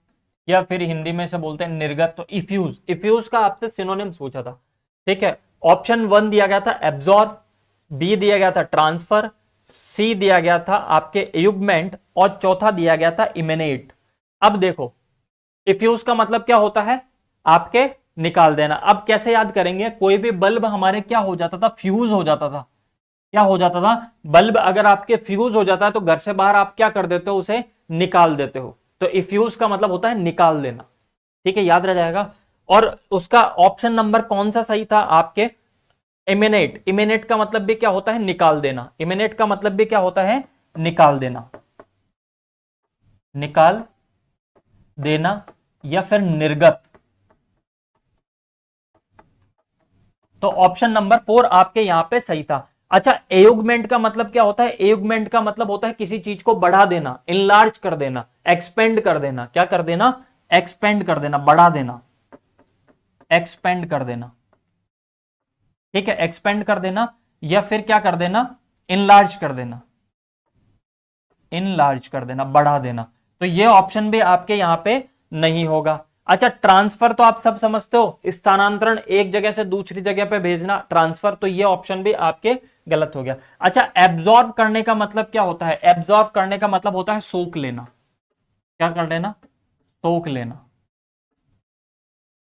या फिर हिंदी में से बोलते हैं निर्गत। तो इफ्यूज, इफ्यूज का आपसे सिनोनिम्स पूछा था, ठीक है। ऑप्शन 1 दिया गया था एब्जॉर्ब, बी दिया गया था ट्रांसफर, सी दिया गया था आपके एयुगमेंट, और चौथा दिया गया था इमिनेट। अब देखो इफ्यूज का मतलब क्या होता है, आपके निकाल देना। अब कैसे याद करेंगे, कोई भी बल्ब हमारे क्या हो जाता था, फ्यूज हो जाता था। क्या हो जाता था, बल्ब अगर आपके फ्यूज हो जाता है तो घर से बाहर आप क्या कर देते हो, उसे निकाल देते हो। तो इफ्यूज का मतलब होता है निकाल देना, ठीक है, याद रह जाएगा। और उसका ऑप्शन नंबर कौन सा सही था आपके, इमिनेट। इमिनेट का मतलब भी क्या होता है, निकाल देना। इमिनेट का मतलब भी क्या होता है, निकाल देना, निकाल देना या फिर निर्गत। तो ऑप्शन नंबर 4 आपके यहां पे सही था। अच्छा एयुगमेंट का मतलब क्या होता है, एयुगमेंट का मतलब होता है किसी चीज को बढ़ा देना, इनलार्ज कर देना, एक्सपेंड कर देना। क्या कर देना, एक्सपेंड कर देना, बढ़ा देना, एक्सपेंड कर देना, ठीक है, एक्सपेंड कर देना या फिर क्या कर देना, इनलार्ज कर देना, इनलार्ज कर देना, बढ़ा देना। तो ये ऑप्शन भी आपके यहां पे नहीं होगा। अच्छा ट्रांसफर तो आप सब समझते हो, स्थानांतरण, एक जगह से दूसरी जगह पे भेजना, ट्रांसफर, तो ये ऑप्शन भी आपके गलत हो गया। अच्छा एब्जॉर्ब करने का मतलब क्या होता है, एब्जॉर्ब करने का मतलब होता है सोख लेना। क्या कर लेना, सोख लेना,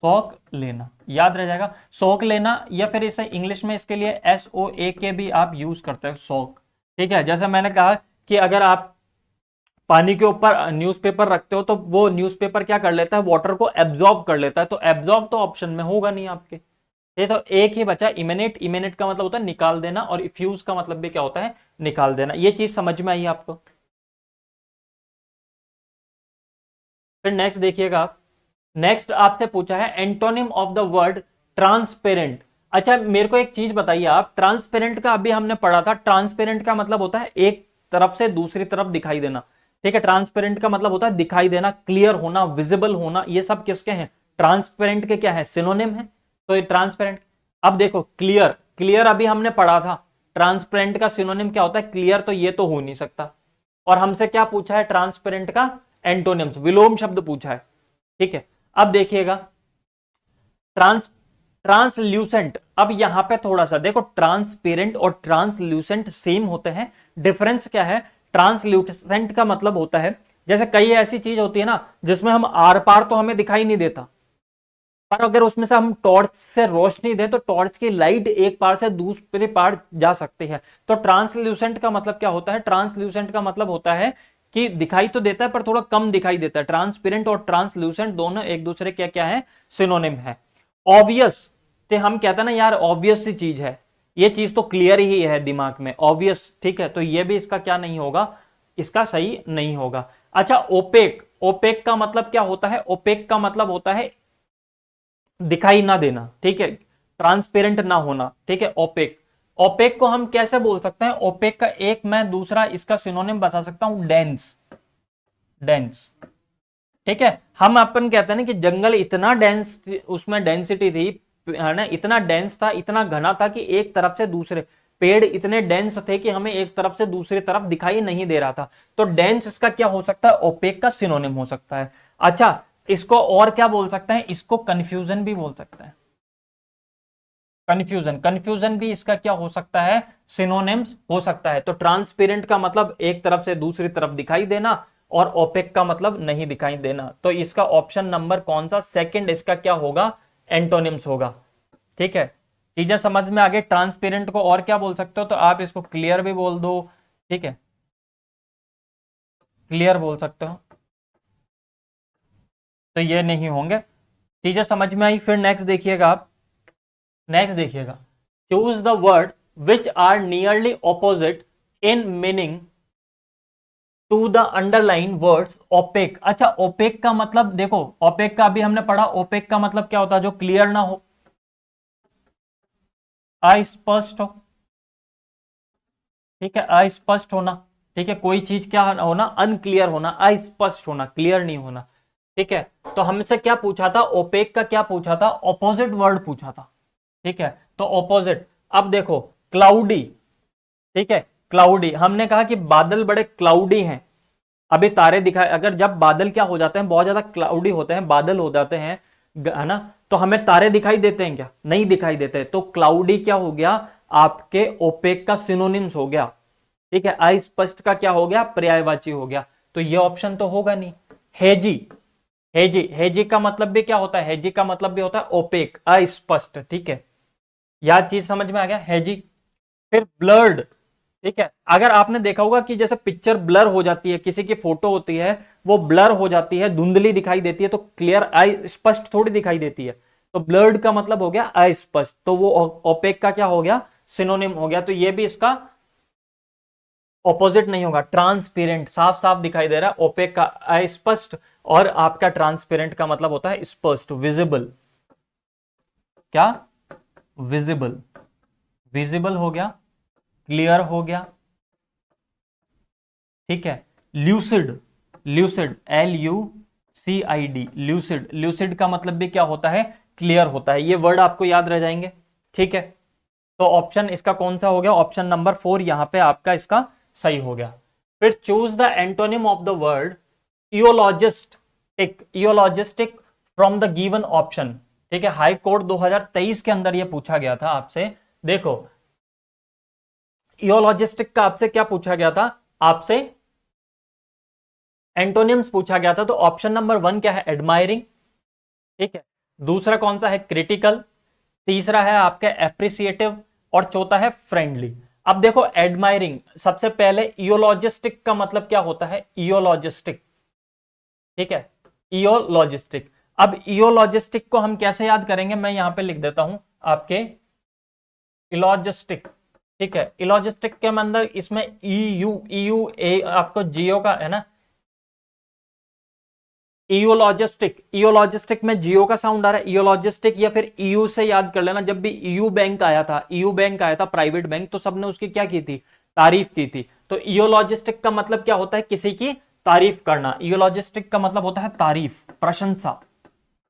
सोख लेना, याद रह जाएगा, सोख लेना। या फिर इसे इंग्लिश में इसके लिए SOA के भी आप यूज करते हो, सोख, ठीक है। जैसे मैंने कहा कि अगर आप पानी के ऊपर न्यूज़पेपर रखते हो तो वो न्यूज़पेपर क्या कर लेता है, वाटर को एब्जॉर्ब कर लेता है। तो एब्जॉर्ब तो ऑप्शन में होगा नहीं आपके, ये तो एक ही बचा इमिनेट। इमिनेट का मतलब होता है निकाल देना, और इफ्यूज का मतलब भी क्या होता है, निकाल देना। ये चीज समझ में आई आपको। फिर नेक्स्ट देखिएगा आप, नेक्स्ट आपसे पूछा है antonym of the word transparent. अच्छा मेरे को एक चीज बताइए आप, ट्रांसपेरेंट का अभी हमने पढ़ा था, ट्रांसपेरेंट का मतलब होता है एक तरफ से दूसरी तरफ दिखाई देना, ठीक है। ट्रांसपेरेंट का मतलब होता है दिखाई देना, क्लियर होना, विजिबल होना, ये सब किसके हैं, ट्रांसपेरेंट के क्या है, सिनोनिम है। तो ये ट्रांसपेरेंट। अब देखो क्लियर, क्लियर अभी हमने पढ़ा था, ट्रांसपेरेंट का सिनोनिम क्या होता है, क्लियर, तो ये तो हो नहीं सकता। और हमसे क्या पूछा है, ट्रांसपेरेंट का एंटोनिम्स, विलोम शब्द पूछा है, ठीक है। अब देखिएगा ट्रांस ट्रांसल्यूसेंट। अब यहां पे थोड़ा सा देखो, ट्रांसपेरेंट और ट्रांसल्यूसेंट सेम होते हैं, डिफरेंस क्या है, ट्रांसल्यूसेंट का मतलब होता है जैसे कई ऐसी चीज होती है ना जिसमें हम आर पार तो हमें दिखाई नहीं देता, पर अगर उसमें से हम टॉर्च से रोशनी दें तो टॉर्च की लाइट एक पार से दूसरे पार जा सकती है। तो ट्रांसल्यूसेंट का मतलब क्या होता है, ट्रांसल्यूसेंट का मतलब होता है कि दिखाई तो देता है पर थोड़ा कम दिखाई देता है। ट्रांसपेरेंट और ट्रांसल्यूसेंट दोनों एक दूसरे क्या क्या है, सिनोनिम है। ऑब्वियस, ते हम कहते हैं ना यार ऑब्वियस सी चीज है, ये चीज तो क्लियर ही है दिमाग में, ऑब्वियस, ठीक है। तो ये भी इसका क्या नहीं होगा, इसका सही नहीं होगा। अच्छा ओपेक, ओपेक का मतलब क्या होता है, ओपेक का मतलब होता है दिखाई ना देना, ठीक है, ट्रांसपेरेंट ना होना, ठीक है, ओपेक। ओपेक को हम कैसे बोल सकते हैं, ओपेक का एक मैं दूसरा इसका सिनोनिम बता सकता हूं, डेंस, डेंस, ठीक है। हम अपन कहते हैं ना कि जंगल इतना डेंस, उसमें डेंसिटी थी, है ना, इतना डेंस था, इतना घना था कि एक तरफ से दूसरे पेड़ इतने डेंस थे कि हमें एक तरफ से दूसरी तरफ दिखाई नहीं दे रहा था। तो डेंस इसका क्या हो सकता है, ओपेक का सिनोनिम हो सकता है। अच्छा इसको और क्या बोल सकते हैं, इसको कंफ्यूजन भी बोल सकते हैं, कंफ्यूजन, कंफ्यूजन भी इसका क्या हो सकता है, सिनोनिम्स हो सकता है। तो ट्रांसपेरेंट का मतलब एक तरफ से दूसरी तरफ दिखाई देना, और ओपेक का मतलब नहीं दिखाई देना। तो इसका ऑप्शन नंबर कौन सा, सेकंड, इसका क्या होगा, एंटोनिम्स होगा, ठीक है। चीजें समझ में आ गई। ट्रांसपेरेंट को और क्या बोल सकते हो, तो आप इसको क्लियर भी बोल दो, ठीक है, क्लियर बोल सकते हो, तो ये नहीं होंगे। चीजें समझ में आई। फिर नेक्स्ट देखिएगा आप, नेक्स्ट देखिएगा, choose the word which are nearly opposite in meaning to the underline words opaque. अच्छा ओपेक का मतलब देखो, ओपेक का अभी हमने पढ़ा, ओपेक का मतलब क्या होता है, जो क्लियर ना हो, अस्पष्ट हो, ठीक है, अस्पष्ट होना, ठीक है, कोई चीज क्या होना, अनक्लियर होना, अस्पष्ट होना, क्लियर नहीं होना, ठीक है, तो हमसे क्या पूछा था, ओपेक का क्या पूछा था, ऑपोजिट वर्ड पूछा था। ठीक है, तो ऑपोजिट। अब देखो क्लाउडी, ठीक है, क्लाउडी, हमने कहा कि बादल बड़े क्लाउडी हैं, अभी तारे दिखाए, अगर जब बादल क्या हो जाते हैं, बहुत ज्यादा क्लाउडी होते हैं, बादल हो जाते हैं, है ना, तो हमें तारे दिखाई देते हैं क्या, नहीं दिखाई देते, तो क्लाउडी क्या हो गया, आपके ओपेक का सिनोनिम्स हो गया। ठीक है, अस्पष्ट का क्या हो गया, पर्यायवाची हो गया, तो ये ऑप्शन तो होगा नहीं। हेजी, हेजी, हेजी का मतलब भी क्या होता है, हेजी का मतलब भी होता है ओपेक, अस्पष्ट। ठीक है, यह चीज समझ में आ गया, हेजी। फिर ब्लर्ड, ठीक है, अगर आपने देखा होगा कि जैसे पिक्चर ब्लर हो जाती है, किसी की फोटो होती है वो ब्लर हो जाती है, धुंधली दिखाई देती है, तो क्लियर स्पष्ट थोड़ी दिखाई देती है, तो ब्लर्ड का मतलब हो गया अस्पष्ट, तो वो ओपेक का क्या हो गया, सिनोनिम हो गया, तो ये भी इसका ऑपोजिट नहीं होगा, ट्रांसपेरेंट, साफ साफ दिखाई दे रहा है, ओपेक का अस्पष्ट, और आपका ट्रांसपेरेंट का मतलब होता है स्पष्ट, विजिबल, क्या, विजिबल, विजिबल हो गया, क्लियर हो गया। ठीक है, lucid, lucid, LUCID, lucid, lucid का मतलब भी क्या होता है, क्लियर होता है, ये वर्ड आपको याद रह जाएंगे। ठीक है, तो ऑप्शन इसका कौन सा हो गया, ऑप्शन नंबर 4 यहां पे आपका इसका सही हो गया। फिर choose the antonym of the word eulogistic, eulogistic from the given option. ठीक है, हाई कोर्ट 2023 के अंदर ये पूछा गया था आपसे। देखो इयोलॉजिस्टिक का आपसे क्या पूछा गया था, आपसे एंटोनिम्स पूछा गया था, तो ऑप्शन नंबर 1 क्या है, एडमायरिंग। ठीक है, दूसरा कौन सा है, क्रिटिकल, तीसरा है आपका एप्रिसिएटिव, और चौथा है फ्रेंडली। अब देखो एडमायरिंग, सबसे पहले इयोलॉजिस्टिक का मतलब क्या होता है, इयोलॉजिस्टिक। ठीक है, इयोलॉजिस्टिक। अब इयोलॉजिस्टिक को हम कैसे याद करेंगे, मैं यहां पे लिख देता हूं आपके इलॉजिस्टिक। ठीक है, इलॉजिस्टिक के अंदर इसमें EU आपको जियो का है ना, इयोलॉजिस्टिक, इयोलॉजिस्टिक में जियो का साउंड आ रहा है, इयोलॉजिस्टिक, या फिर EU से याद कर लेना, जब भी EU बैंक आया था, EU बैंक आया था प्राइवेट बैंक, तो सबने उसकी क्या की थी, तारीफ की थी। तो इयोलॉजिस्टिक का मतलब क्या होता है, किसी की तारीफ करना, इयोलॉजिस्टिक का मतलब होता है तारीफ, प्रशंसा।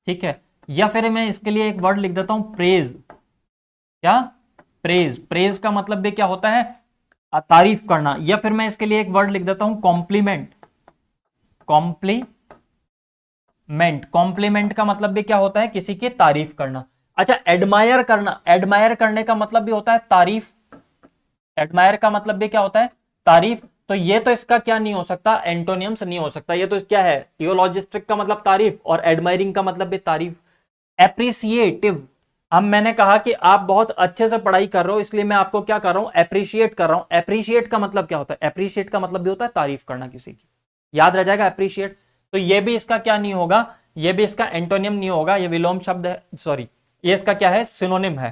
ठीक है, या फिर मैं इसके लिए एक वर्ड लिख देता हूं, प्रेज, क्या, प्रेज, प्रेज का मतलब भी क्या होता है, तारीफ करना, या फिर मैं इसके लिए एक वर्ड लिख देता हूं, कॉम्प्लीमेंट, कॉम्प्लीमेंट, कॉम्प्लीमेंट का मतलब भी क्या होता है, किसी की तारीफ करना। अच्छा, एडमायर करना, एडमायर करने का मतलब भी होता है तारीफ, एडमायर का मतलब भी क्या होता है, तारीफ, तो ये तो इसका क्या नहीं हो सकता, एंटोनियम्स नहीं हो सकता, ये तो क्या है, थियोलॉजिस्टिक का मतलब तारीफ, और एडमायरिंग का मतलब भी तारीफ। एप्रिसिएटिव, अब मैंने कहा कि आप बहुत अच्छे से पढ़ाई कर रहे हो, इसलिए मैं आपको क्या कर रहा हूं, एप्रिशिएट कर रहा हूं। एप्रिशिएट का मतलब क्या होता है, एप्रिशिएट का मतलब भी होता है तारीफ करना किसी की, याद रह जाएगा एप्रिशिएट। तो ये भी इसका क्या नहीं होगा, ये भी इसका एंटोनियम नहीं होगा, ये विलोम शब्द है, सॉरी, ये इसका क्या है, सिनोनिम है।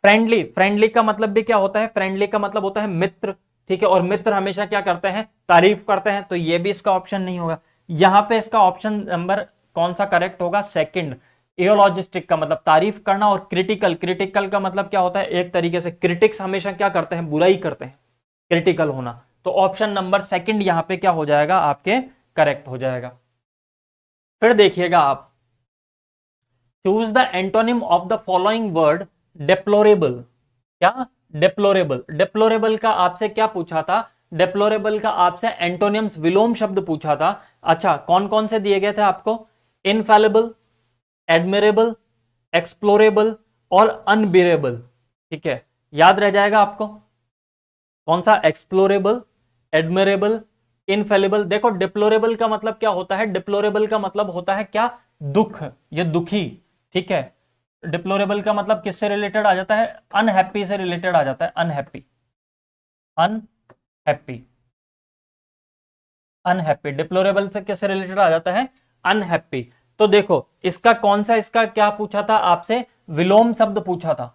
फ्रेंडली, फ्रेंडली का मतलब भी क्या होता है, फ्रेंडली का मतलब होता है मित्र। ठीक है, और मित्र हमेशा क्या करते हैं, तारीफ करते हैं, तो ये भी इसका ऑप्शन नहीं होगा। यहां पे इसका ऑप्शन नंबर कौन सा करेक्ट होगा, सेकंड, इयोलॉजिस्टिक का मतलब तारीफ करना, और क्रिटिकल, क्रिटिकल का मतलब क्या होता है, एक तरीके से क्रिटिक्स हमेशा क्या करते हैं, बुराई करते हैं, क्रिटिकल होना, तो ऑप्शन नंबर सेकंड यहां पे क्या हो जाएगा, आपके करेक्ट हो जाएगा। फिर देखिएगा आप, choose the antonym of the following word deplorable, क्या, डेप्लोरेबल, डेप्लोरेबल का आपसे क्या पूछा था, डेप्लोरेबल का आपसे एंटोनिम्स विलोम शब्द पूछा था। अच्छा, कौन कौन से दिए गए थे आपको, इनफैलिबल, एडमिरेबल, एक्सप्लोरेबल, और अनबिरेबल। ठीक है, याद रह जाएगा आपको, कौन सा, एक्सप्लोरेबल, एडमिरेबल, इनफेलिबल। देखो डिप्लोरेबल का मतलब क्या होता है, डिप्लोरेबल का मतलब होता है क्या, दुख, ये दुखी। ठीक है, डिप्लोरेबल का मतलब किससे रिलेटेड आ जाता है, अनहैप्पी से रिलेटेड आ जाता है, अनहैप्पी, अनहैप्पी, अनहैप्पी, डिप्लोरेबल से किससे रिलेटेड आ जाता है, अनहैप्पी। तो देखो इसका कौन सा, इसका क्या पूछा था आपसे, विलोम शब्द पूछा था।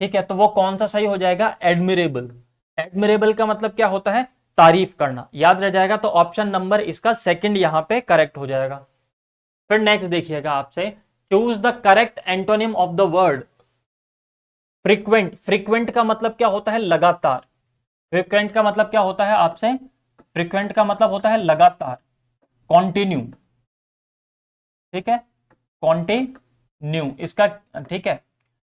ठीक है, तो वो कौन सा सही हो जाएगा, एडमिरेबल, एडमिरेबल का मतलब क्या होता है, तारीफ करना, याद रह जाएगा, तो ऑप्शन नंबर इसका सेकंड यहां पे करेक्ट हो जाएगा। फिर नेक्स्ट देखिएगा आपसे, choose the correct antonym of the word frequent, frequent का मतलब क्या होता है, लगातार, फ्रीक्वेंट का मतलब क्या होता है आपसे, फ्रीक्वेंट का मतलब होता है लगातार, कॉन्टिन्यू, ठीक है, कॉन्टिन्यू इसका, ठीक है।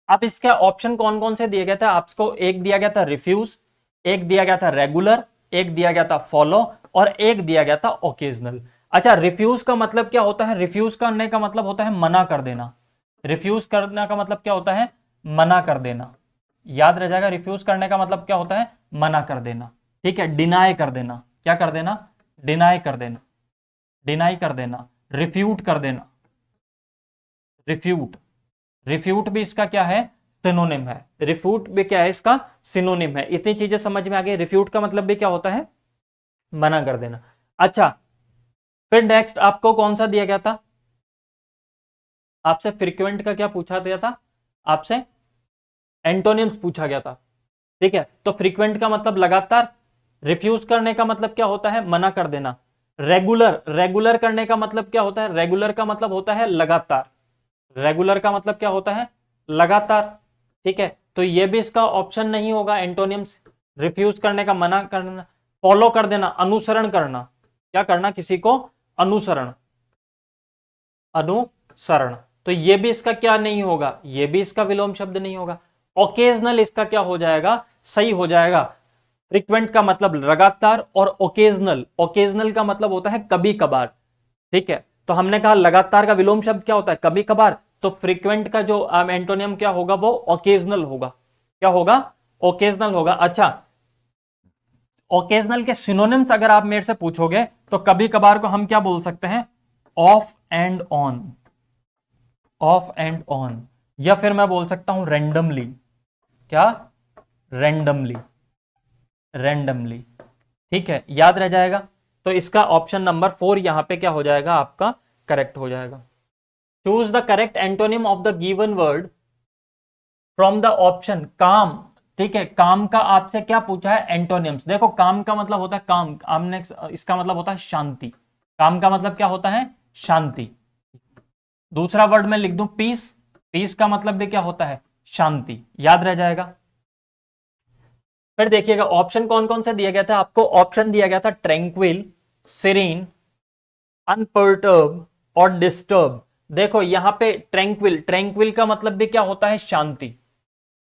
अब इसका ऑप्शन कौन कौन से दिए गए थे आपको? एक दिया गया था रिफ्यूज, एक दिया गया था रेगुलर, एक दिया गया था फॉलो, और एक दिया गया था ओकेजनल। अच्छा, रिफ्यूज का मतलब क्या होता है? रिफ्यूज करने का मतलब होता है मना कर देना। रिफ्यूज करने का मतलब क्या होता है? मना कर देना। याद रह जाएगा, रिफ्यूज करने का मतलब क्या होता है? मना कर देना, ठीक है। डिनाई कर देना, क्या कर देना? डिनाई कर देना, डिनाई कर देना, रिफ्यूट कर देना, रिफ्यूट। रिफ्यूट भी इसका क्या है? सिनोनिम है। रिफ्यूट भी क्या है? इसका सिनोनिम है। इतनी चीजें समझ में आ गई। रिफ्यूट का मतलब भी क्या होता है? मना कर देना। अच्छा, फिर नेक्स्ट आपको कौन सा दिया गया था? आपसे फ्रीक्वेंट का क्या पूछा गया था? आपसे एंटोनिम्स पूछा गया था, ठीक है। तो फ्रीक्वेंट का मतलब लगातार, रिफ्यूज करने का मतलब क्या होता है? मना कर देना। रेगुलर, रेगुलर करने का मतलब क्या होता है? रेगुलर का मतलब होता है लगातार। रेगुलर का मतलब क्या होता है? लगातार, ठीक है। तो ये भी इसका ऑप्शन नहीं होगा एंटोनिम्स। रिफ्यूज करने का मना करना, फॉलो कर देना, अनुसरण करना, क्या करना? किसी को अनुसरण, अनुसरण। तो ये भी इसका क्या नहीं होगा? ये भी इसका विलोम शब्द नहीं होगा। ओकेजनल इसका क्या हो जाएगा? सही हो जाएगा। फ्रीक्वेंट का मतलब लगातार, और ओकेजनल, ओकेजनल का मतलब होता है कभी कभार, ठीक है। तो हमने कहा लगातार का विलोम शब्द क्या होता है? कभी कभार। तो फ्रीक्वेंट का जो एंटोनियम क्या होगा? वो ओकेजनल होगा। क्या होगा? ओकेजनल होगा। अच्छा, ओकेजनल के सिनोनिम्स अगर आप मेरे से पूछोगे तो कभी कभार को हम क्या बोल सकते हैं? Of and on, of and on, या फिर मैं बोल सकता हूं रेंडमली। क्या? रेंडमली, रेंडमली, ठीक है। याद रह जाएगा। तो इसका ऑप्शन नंबर 4 यहां पे क्या हो जाएगा? आपका करेक्ट हो जाएगा। Choose the correct antonym of the given word from the option काम, ठीक है। काम का आपसे क्या पूछा है? एंटोनिम्स। देखो, काम का मतलब होता है काम, हमने इसका मतलब होता है शांति। काम का मतलब क्या होता है? शांति। दूसरा वर्ड में लिख दूं पीस, पीस का मतलब भी क्या होता है? शांति। याद रह जाएगा। फिर देखिएगा ऑप्शन कौन कौन से दिया गया था आपको? ऑप्शन दिया गया था ट्रैंक्विल, सीरीन, अनपर्टर्ब और डिस्टर्ब। देखो यहां पे ट्रैंक्विल, ट्रैंक्विल का मतलब भी क्या होता है? शांति।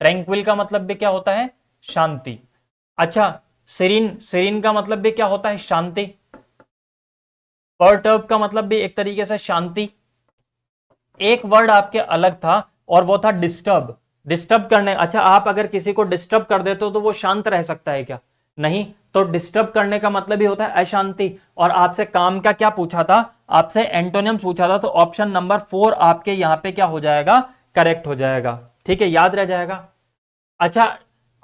ट्रैंक्विल का मतलब भी क्या होता है? शांति। अच्छा, सीरीन, सीरीन का मतलब भी क्या होता है? शांति। पर्टर्ब का मतलब भी एक तरीके से शांति। एक वर्ड आपके अलग था और वो था डिस्टर्ब, डिस्टर्ब करने। अच्छा, आप अगर किसी को डिस्टर्ब कर देते हो तो वो शांत रह सकता है क्या? नहीं। तो डिस्टर्ब करने का मतलब ही होता है अशांति। और आपसे काम का क्या पूछा था? आपसे एंटोनियम पूछा था। तो ऑप्शन नंबर 4 आपके यहां पे क्या हो जाएगा? करेक्ट हो जाएगा, ठीक है। याद रह जाएगा। अच्छा,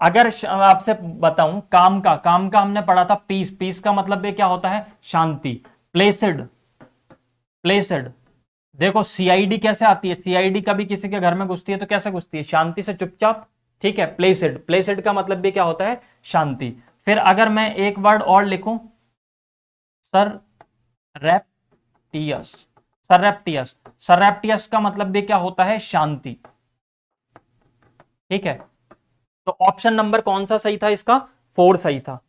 अगर आपसे बताऊं काम का हमने पढ़ा था पीस, पीस का मतलब भी क्या होता है? शांति। Placid, placid. देखो सीआईडी कैसे आती है? सीआईडी कभी किसी के घर में घुसती है तो कैसे घुसती है? शांति से, चुपचाप, ठीक है। प्लेसिड, प्लेसिड का मतलब भी क्या होता है? शांति। फिर अगर मैं एक वर्ड और लिखूं, सर रैप्टियस, सररेप्टियस, सररेप्टियस का मतलब भी क्या होता है? शांति, ठीक है। तो ऑप्शन नंबर कौन सा सही था इसका? 4 सही था।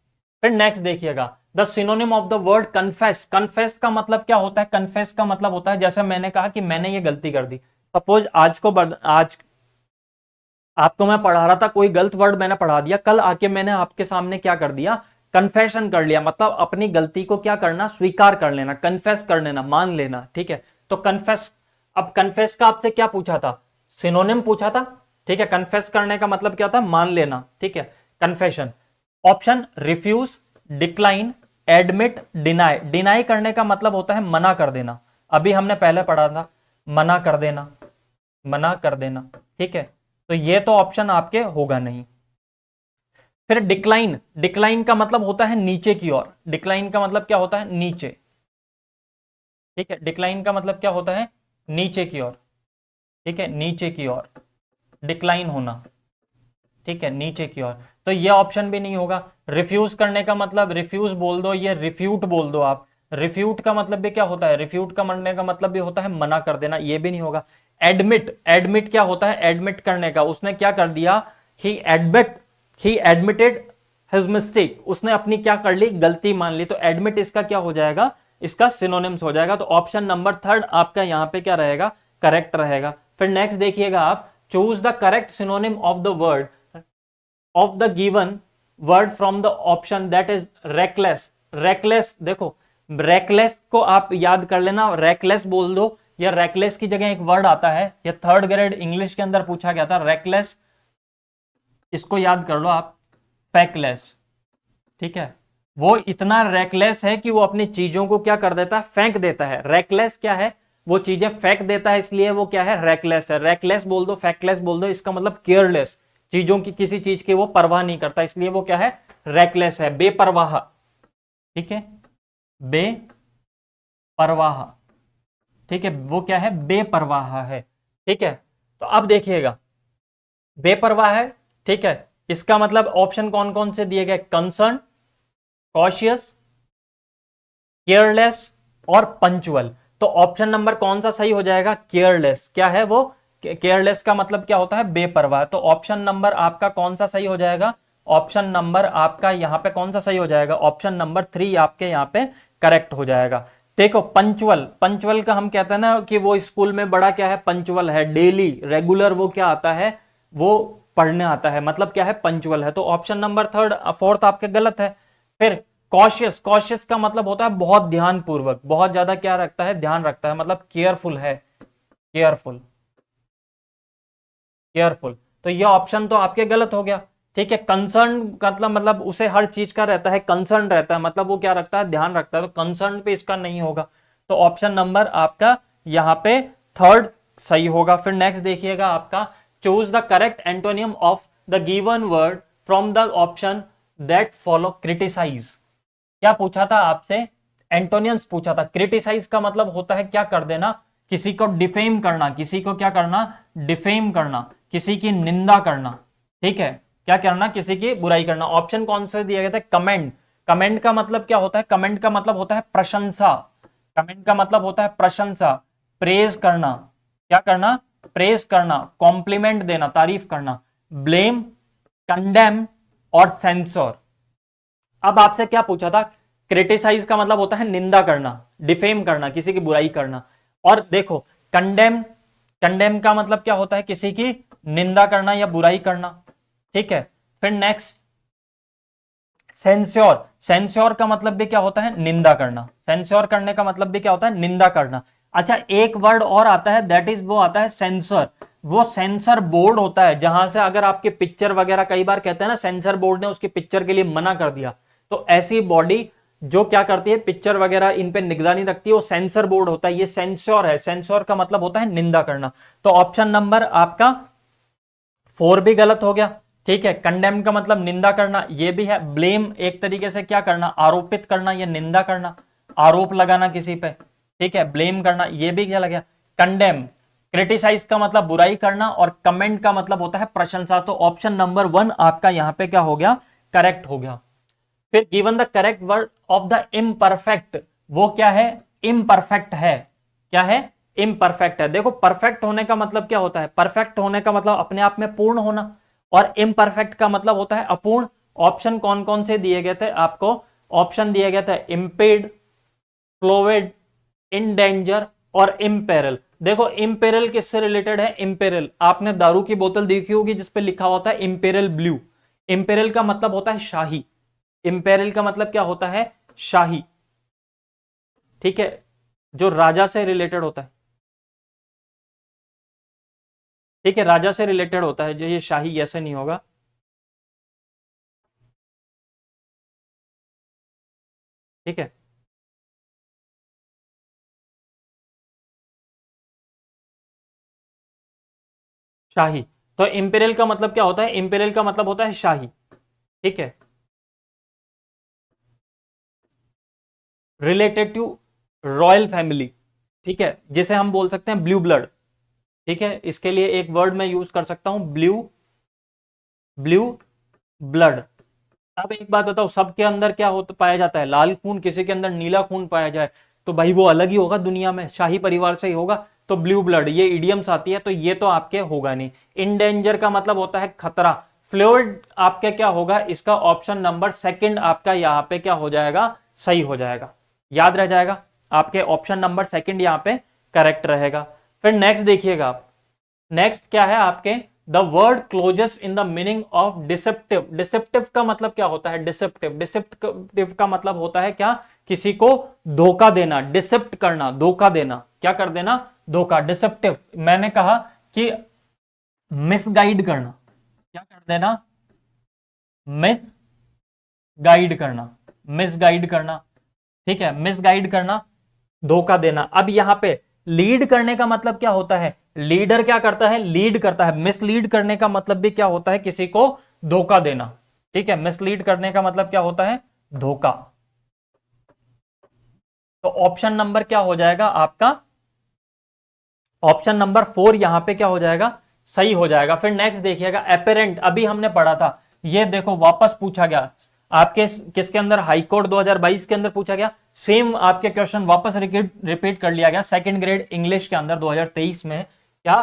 फिर नेक्स्ट देखिएगा, the synonym of the word confess. Confess का मतलब क्या होता है? कन्फेस का मतलब होता है, जैसे मैंने कहा कि मैंने ये गलती कर दी। सपोज आज आपको मैं पढ़ा रहा था, कोई गलत वर्ड मैंने पढ़ा दिया, कल आके मैंने आपके सामने क्या कर दिया? कन्फेशन कर लिया। मतलब अपनी गलती को क्या करना? स्वीकार कर लेना, कन्फेस कर लेना, मान लेना, ठीक है। तो कन्फेस, अब कन्फेस का आपसे क्या पूछा था? सिनोनिम पूछा था, ठीक है। कन्फेस करने का मतलब क्या था? मान लेना, ठीक है। Confession. Option refuse, decline, admit, deny. Deny करने का मतलब होता है मना कर देना। अभी हमने पहले पढ़ा था, मना कर देना, मना कर देना, ठीक है। तो ये तो ऑप्शन आपके होगा नहीं। फिर डिक्लाइन, डिक्लाइन का मतलब होता है नीचे की ओर। डिक्लाइन का मतलब क्या होता है? नीचे, ठीक है। डिक्लाइन का मतलब क्या होता है? नीचे की ओर, ठीक है। नीचे की ओर डिक्लाइन होना, ठीक है, नीचे की ओर। तो ये ऑप्शन भी नहीं होगा। रिफ्यूज करने का मतलब रिफ्यूज बोल दो, ये रिफ्यूट बोल दो आप। रिफ्यूट का मतलब भी क्या होता है? रिफ्यूट का मरने का मतलब भी होता है मना कर देना, ये भी नहीं होगा। एडमिट, एडमिट क्या होता है? एडमिट करने का, उसने क्या कर दिया? ही एडमिटेड हिज मिस्टेक, उसने अपनी क्या कर ली? गलती मान ली। तो एडमिट इसका क्या हो जाएगा? इसका सिनोनिम्स हो जाएगा। तो ऑप्शन नंबर थर्ड आपका यहाँ पे क्या रहेगा, करेक्ट रहेगा। फिर नेक्स्ट देखिएगा आप, choose the correct synonym of the word of the given word from the option that is reckless. Reckless, देखो रेकलेस को आप याद कर लेना, रेकलेस बोल दो, या रेकलेस की जगह एक वर्ड आता है, या थर्ड ग्रेड इंग्लिश के अंदर पूछा गया था रेकलेस, इसको याद कर लो आप, फेकलेस। ठीक है, वो इतना रेकलेस है कि वो अपनी चीजों को क्या कर देता है, फेंक देता है। रेकलेस क्या है, वो चीजें फेंक देता है, इसलिए वो क्या है, रेकलेस है। रेकलेस बोल दो, फेकलेस बोल दो, इसका मतलब केयरलेस, चीजों की, किसी चीज की वो परवाह नहीं करता, इसलिए वो क्या है, रेकलेस है, बेपरवाह। ठीक है, बेपरवाह। ठीक है, वो क्या है, बेपरवाह है। ठीक है, तो अब देखिएगा, बेपरवाह है। ठीक है, इसका मतलब ऑप्शन कौन कौन से दिए गए, कंसर्न, कॉशियस, केयरलेस और पंचुअल। तो ऑप्शन नंबर कौन सा सही हो जाएगा, केयरलेस। क्या है वो, केयरलेस का मतलब क्या होता है, बेपरवाह। तो ऑप्शन नंबर आपका कौन सा सही हो जाएगा, ऑप्शन नंबर आपका यहां पे कौन सा सही हो जाएगा, ऑप्शन नंबर 3 आपके यहां पे करेक्ट हो जाएगा। देखो पंचुअल, पंचुअल का हम कहते हैं ना कि वो स्कूल में बड़ा क्या है, पंचुअल है, डेली रेगुलर वो क्या आता है, वो पढ़ने आता है, मतलब क्या है, पंचुअल है। तो ऑप्शन नंबर थर्ड फोर्थ आपके गलत है। फिर कॉशियस, कॉशियस का मतलब होता है बहुत ध्यानपूर्वक, बहुत ज्यादा क्या रखता है, ध्यान रखता है, मतलब केयरफुल है, केयरफुल, केयरफुल। तो ये ऑप्शन तो आपके गलत हो गया। ठीक है, कंसर्न मतलब उसे हर चीज का रहता है, कंसर्न रहता है, मतलब वो क्या रखता है, ध्यान रखता है, तो कंसर्न पे इसका नहीं होगा। तो ऑप्शन नंबर आपका यहां पे थर्ड सही होगा। फिर नेक्स्ट देखिएगा आपका, choose the correct antonym of the given word from the option that follow. Criticise, क्या पूछा था आपसे, एंटोनियम्स पूछा था। क्रिटिसाइज का मतलब होता है क्या कर देना, किसी को डिफेम करना, किसी को क्या करना, डिफेम करना, किसी की निंदा करना। ठीक है, क्या करना, किसी की बुराई करना। ऑप्शन कौन से दिए गए थे, कमेंट। कमेंट का मतलब क्या होता है, कमेंट का मतलब होता है प्रशंसा, कमेंट का मतलब होता है प्रशंसा, प्रेज करना, क्या करना, प्रेज करना, कॉम्प्लीमेंट देना, तारीफ करना। ब्लेम, कंडेम और सेंसर। अब आपसे क्या पूछा था, क्रिटिसाइज का मतलब होता है निंदा करना, डिफेम करना, किसी की बुराई करना। और देखो कंडेम, कंडेम का मतलब क्या होता है, किसी की निंदा करना या बुराई करना। ठीक है, फिर नेक्स्ट सेंस्योर, सेंस्योर का मतलब भी क्या होता है, निंदा करना, सेंस्योर करने का मतलब भी क्या होता है, निंदा करना। अच्छा, एक वर्ड और आता है, दैट इज वो आता है सेंसर। वो सेंसर बोर्ड होता है, जहां से अगर आपके पिक्चर वगैरह, कई बार कहते हैं ना सेंसर बोर्ड ने उसकी पिक्चर के लिए मना कर दिया, तो ऐसी बॉडी जो क्या करती है, पिक्चर वगैरह इन पे निगरानी रखती है, वो सेंसर बोर्ड होता है। ये सेंसर है, सेंसर का मतलब होता है निंदा करना। तो ऑप्शन नंबर आपका 4 भी गलत हो गया। ठीक है, कंडेम का मतलब निंदा करना, ये भी है। ब्लेम एक तरीके से क्या करना, आरोपित करना या निंदा करना, आरोप लगाना किसी पे। ठीक है, ब्लेम करना, ये भी क्या लगा। कंडेम, क्रिटिसाइज का मतलब बुराई करना, और कमेंट का मतलब होता है प्रशंसा। तो ऑप्शन नंबर 1 आपका यहां पे क्या हो गया, करेक्ट हो गया। फिर given the correct word of the imperfect, वो क्या है, इम्परफेक्ट है। क्या है, इम्परफेक्ट है। देखो परफेक्ट होने का मतलब क्या होता है, परफेक्ट होने का मतलब अपने आप में पूर्ण होना, और इम्परफेक्ट का मतलब होता है अपूर्ण। ऑप्शन कौन कौन से दिए गए थे आपको, ऑप्शन दिए गए थे इम्पेड, क्लोवेड, इन डेंजर और इम्पेरल। देखो इम्पेरल किससे रिलेटेड है, इम्पेरल आपने दारू की बोतल देखी होगी जिसपे लिखा होता है इम्पेरल ब्लू। इम्पेरल का मतलब होता है शाही, इम्पेरल का मतलब क्या होता है, शाही। ठीक है, जो राजा से रिलेटेड होता है। ठीक है, राजा से रिलेटेड होता है, जो ये शाही ऐसे नहीं होगा। ठीक है, शाही। तो इंपेरियल का मतलब क्या होता है, इंपेरियल का मतलब होता है शाही। ठीक है, रिलेटेड टू रॉयल फैमिली। ठीक है, जिसे हम बोल सकते हैं ब्लू ब्लड। ठीक है, इसके लिए एक वर्ड मैं यूज कर सकता हूं, ब्लू, ब्लू ब्लड। अब एक बात बताओ, सबके अंदर क्या होता पाया जाता है, लाल खून, किसी के अंदर नीला खून पाया जाए तो भाई वो अलग ही होगा दुनिया में, शाही परिवार से ही होगा। तो ब्लू ब्लड, ये इडियम्स आती है, तो ये तो आपके होगा नहीं। इन डेंजर का मतलब होता है खतरा। फ्लूइड आपके क्या होगा, इसका ऑप्शन नंबर 2 आपका यहां पे क्या हो जाएगा, सही हो जाएगा, याद रह जाएगा। आपके ऑप्शन नंबर सेकंड यहाँ पे करेक्ट रहेगा। फिर नेक्स्ट देखिएगा आप, नेक्स्ट क्या है आपके, the word closest in the meaning of deceptive. Deceptive का मतलब क्या होता है, डिसेप्टिव, डिसेप्टिव का मतलब होता है क्या, किसी को धोखा देना, डिसेप्ट करना, धोखा देना, क्या कर देना, धोखा, डिसेप्टिव। मैंने कहा कि मिसगाइड करना, क्या कर देना, मिस गाइड करना, मिसगाइड करना, ठीक है, मिसगाइड करना, धोखा देना। अब यहां पे लीड करने का मतलब क्या होता है, लीडर क्या करता है, लीड करता है। मिसलीड करने का मतलब भी क्या होता है, किसी को धोखा देना, ठीक है, मिसलीड करने का मतलब क्या होता है, धोखा। तो ऑप्शन नंबर क्या हो जाएगा आपका, ऑप्शन नंबर 4 यहां पे क्या हो जाएगा, सही हो जाएगा। फिर नेक्स्ट देखिएगा, एपेरेंट, अभी हमने पढ़ा था, ये देखो वापस पूछा गया आपके किसके अंदर, हाईकोर्ट 2022 के अंदर पूछा गया, सेम आपके क्वेश्चन वापस रिपीट कर लिया गया सेकंड ग्रेड इंग्लिश के अंदर 2023 में। क्या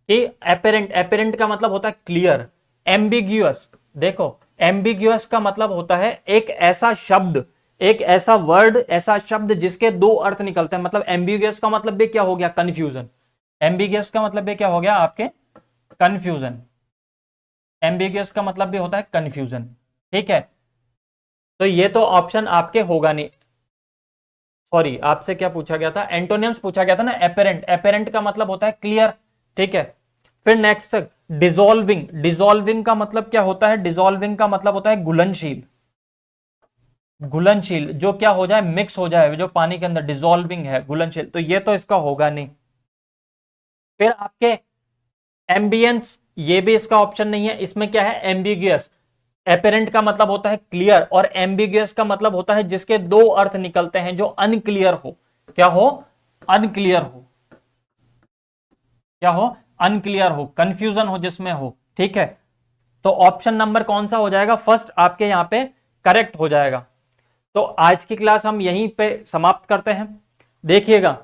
कि एपेरेंट, एपेरेंट का मतलब होता है क्लियर। एम्बिग्यूअस, देखो एम्बिग्यूअस का मतलब होता है एक ऐसा शब्द, एक ऐसा वर्ड, ऐसा शब्द जिसके दो अर्थ निकलते हैं। मतलब एम्बिग्यूअस का मतलब भी क्या हो गया, कंफ्यूजन। एम्बिगियस का मतलब भी क्या हो गया आपके, कंफ्यूजन। एम्बिगियस का मतलब भी होता है कंफ्यूजन, ठीक है। तो ये तो ऑप्शन आपके होगा नहीं, सॉरी आपसे क्या पूछा गया था, एंटोनियम्स पूछा गया था ना, एपेरेंट, एपेरेंट का मतलब होता है क्लियर, ठीक है। फिर नेक्स्ट डिसॉल्विंग, डिसॉल्विंग का मतलब क्या होता है, डिसॉल्विंग का मतलब होता है घुलनशील, घुलनशील, जो क्या हो जाए, मिक्स हो जाए, जो पानी के अंदर, डिसॉल्विंग है, घुलनशील, तो ये तो इसका होगा नहीं। फिर आपके एम्बियंस, ये भी इसका ऑप्शन नहीं है, इसमें क्या है, एम्बिगियस। एपेरेंट का मतलब होता है क्लियर और एम्बिगियस का मतलब होता है जिसके दो अर्थ निकलते हैं, जो अनक्लियर हो, क्या हो, अनक्लियर हो, क्या हो, अनक्लियर हो, कंफ्यूजन हो जिसमें हो, ठीक है। तो ऑप्शन नंबर कौन सा हो जाएगा, फर्स्ट आपके यहां पे करेक्ट हो जाएगा। तो आज की क्लास हम यहीं पे समाप्त करते हैं, देखिएगा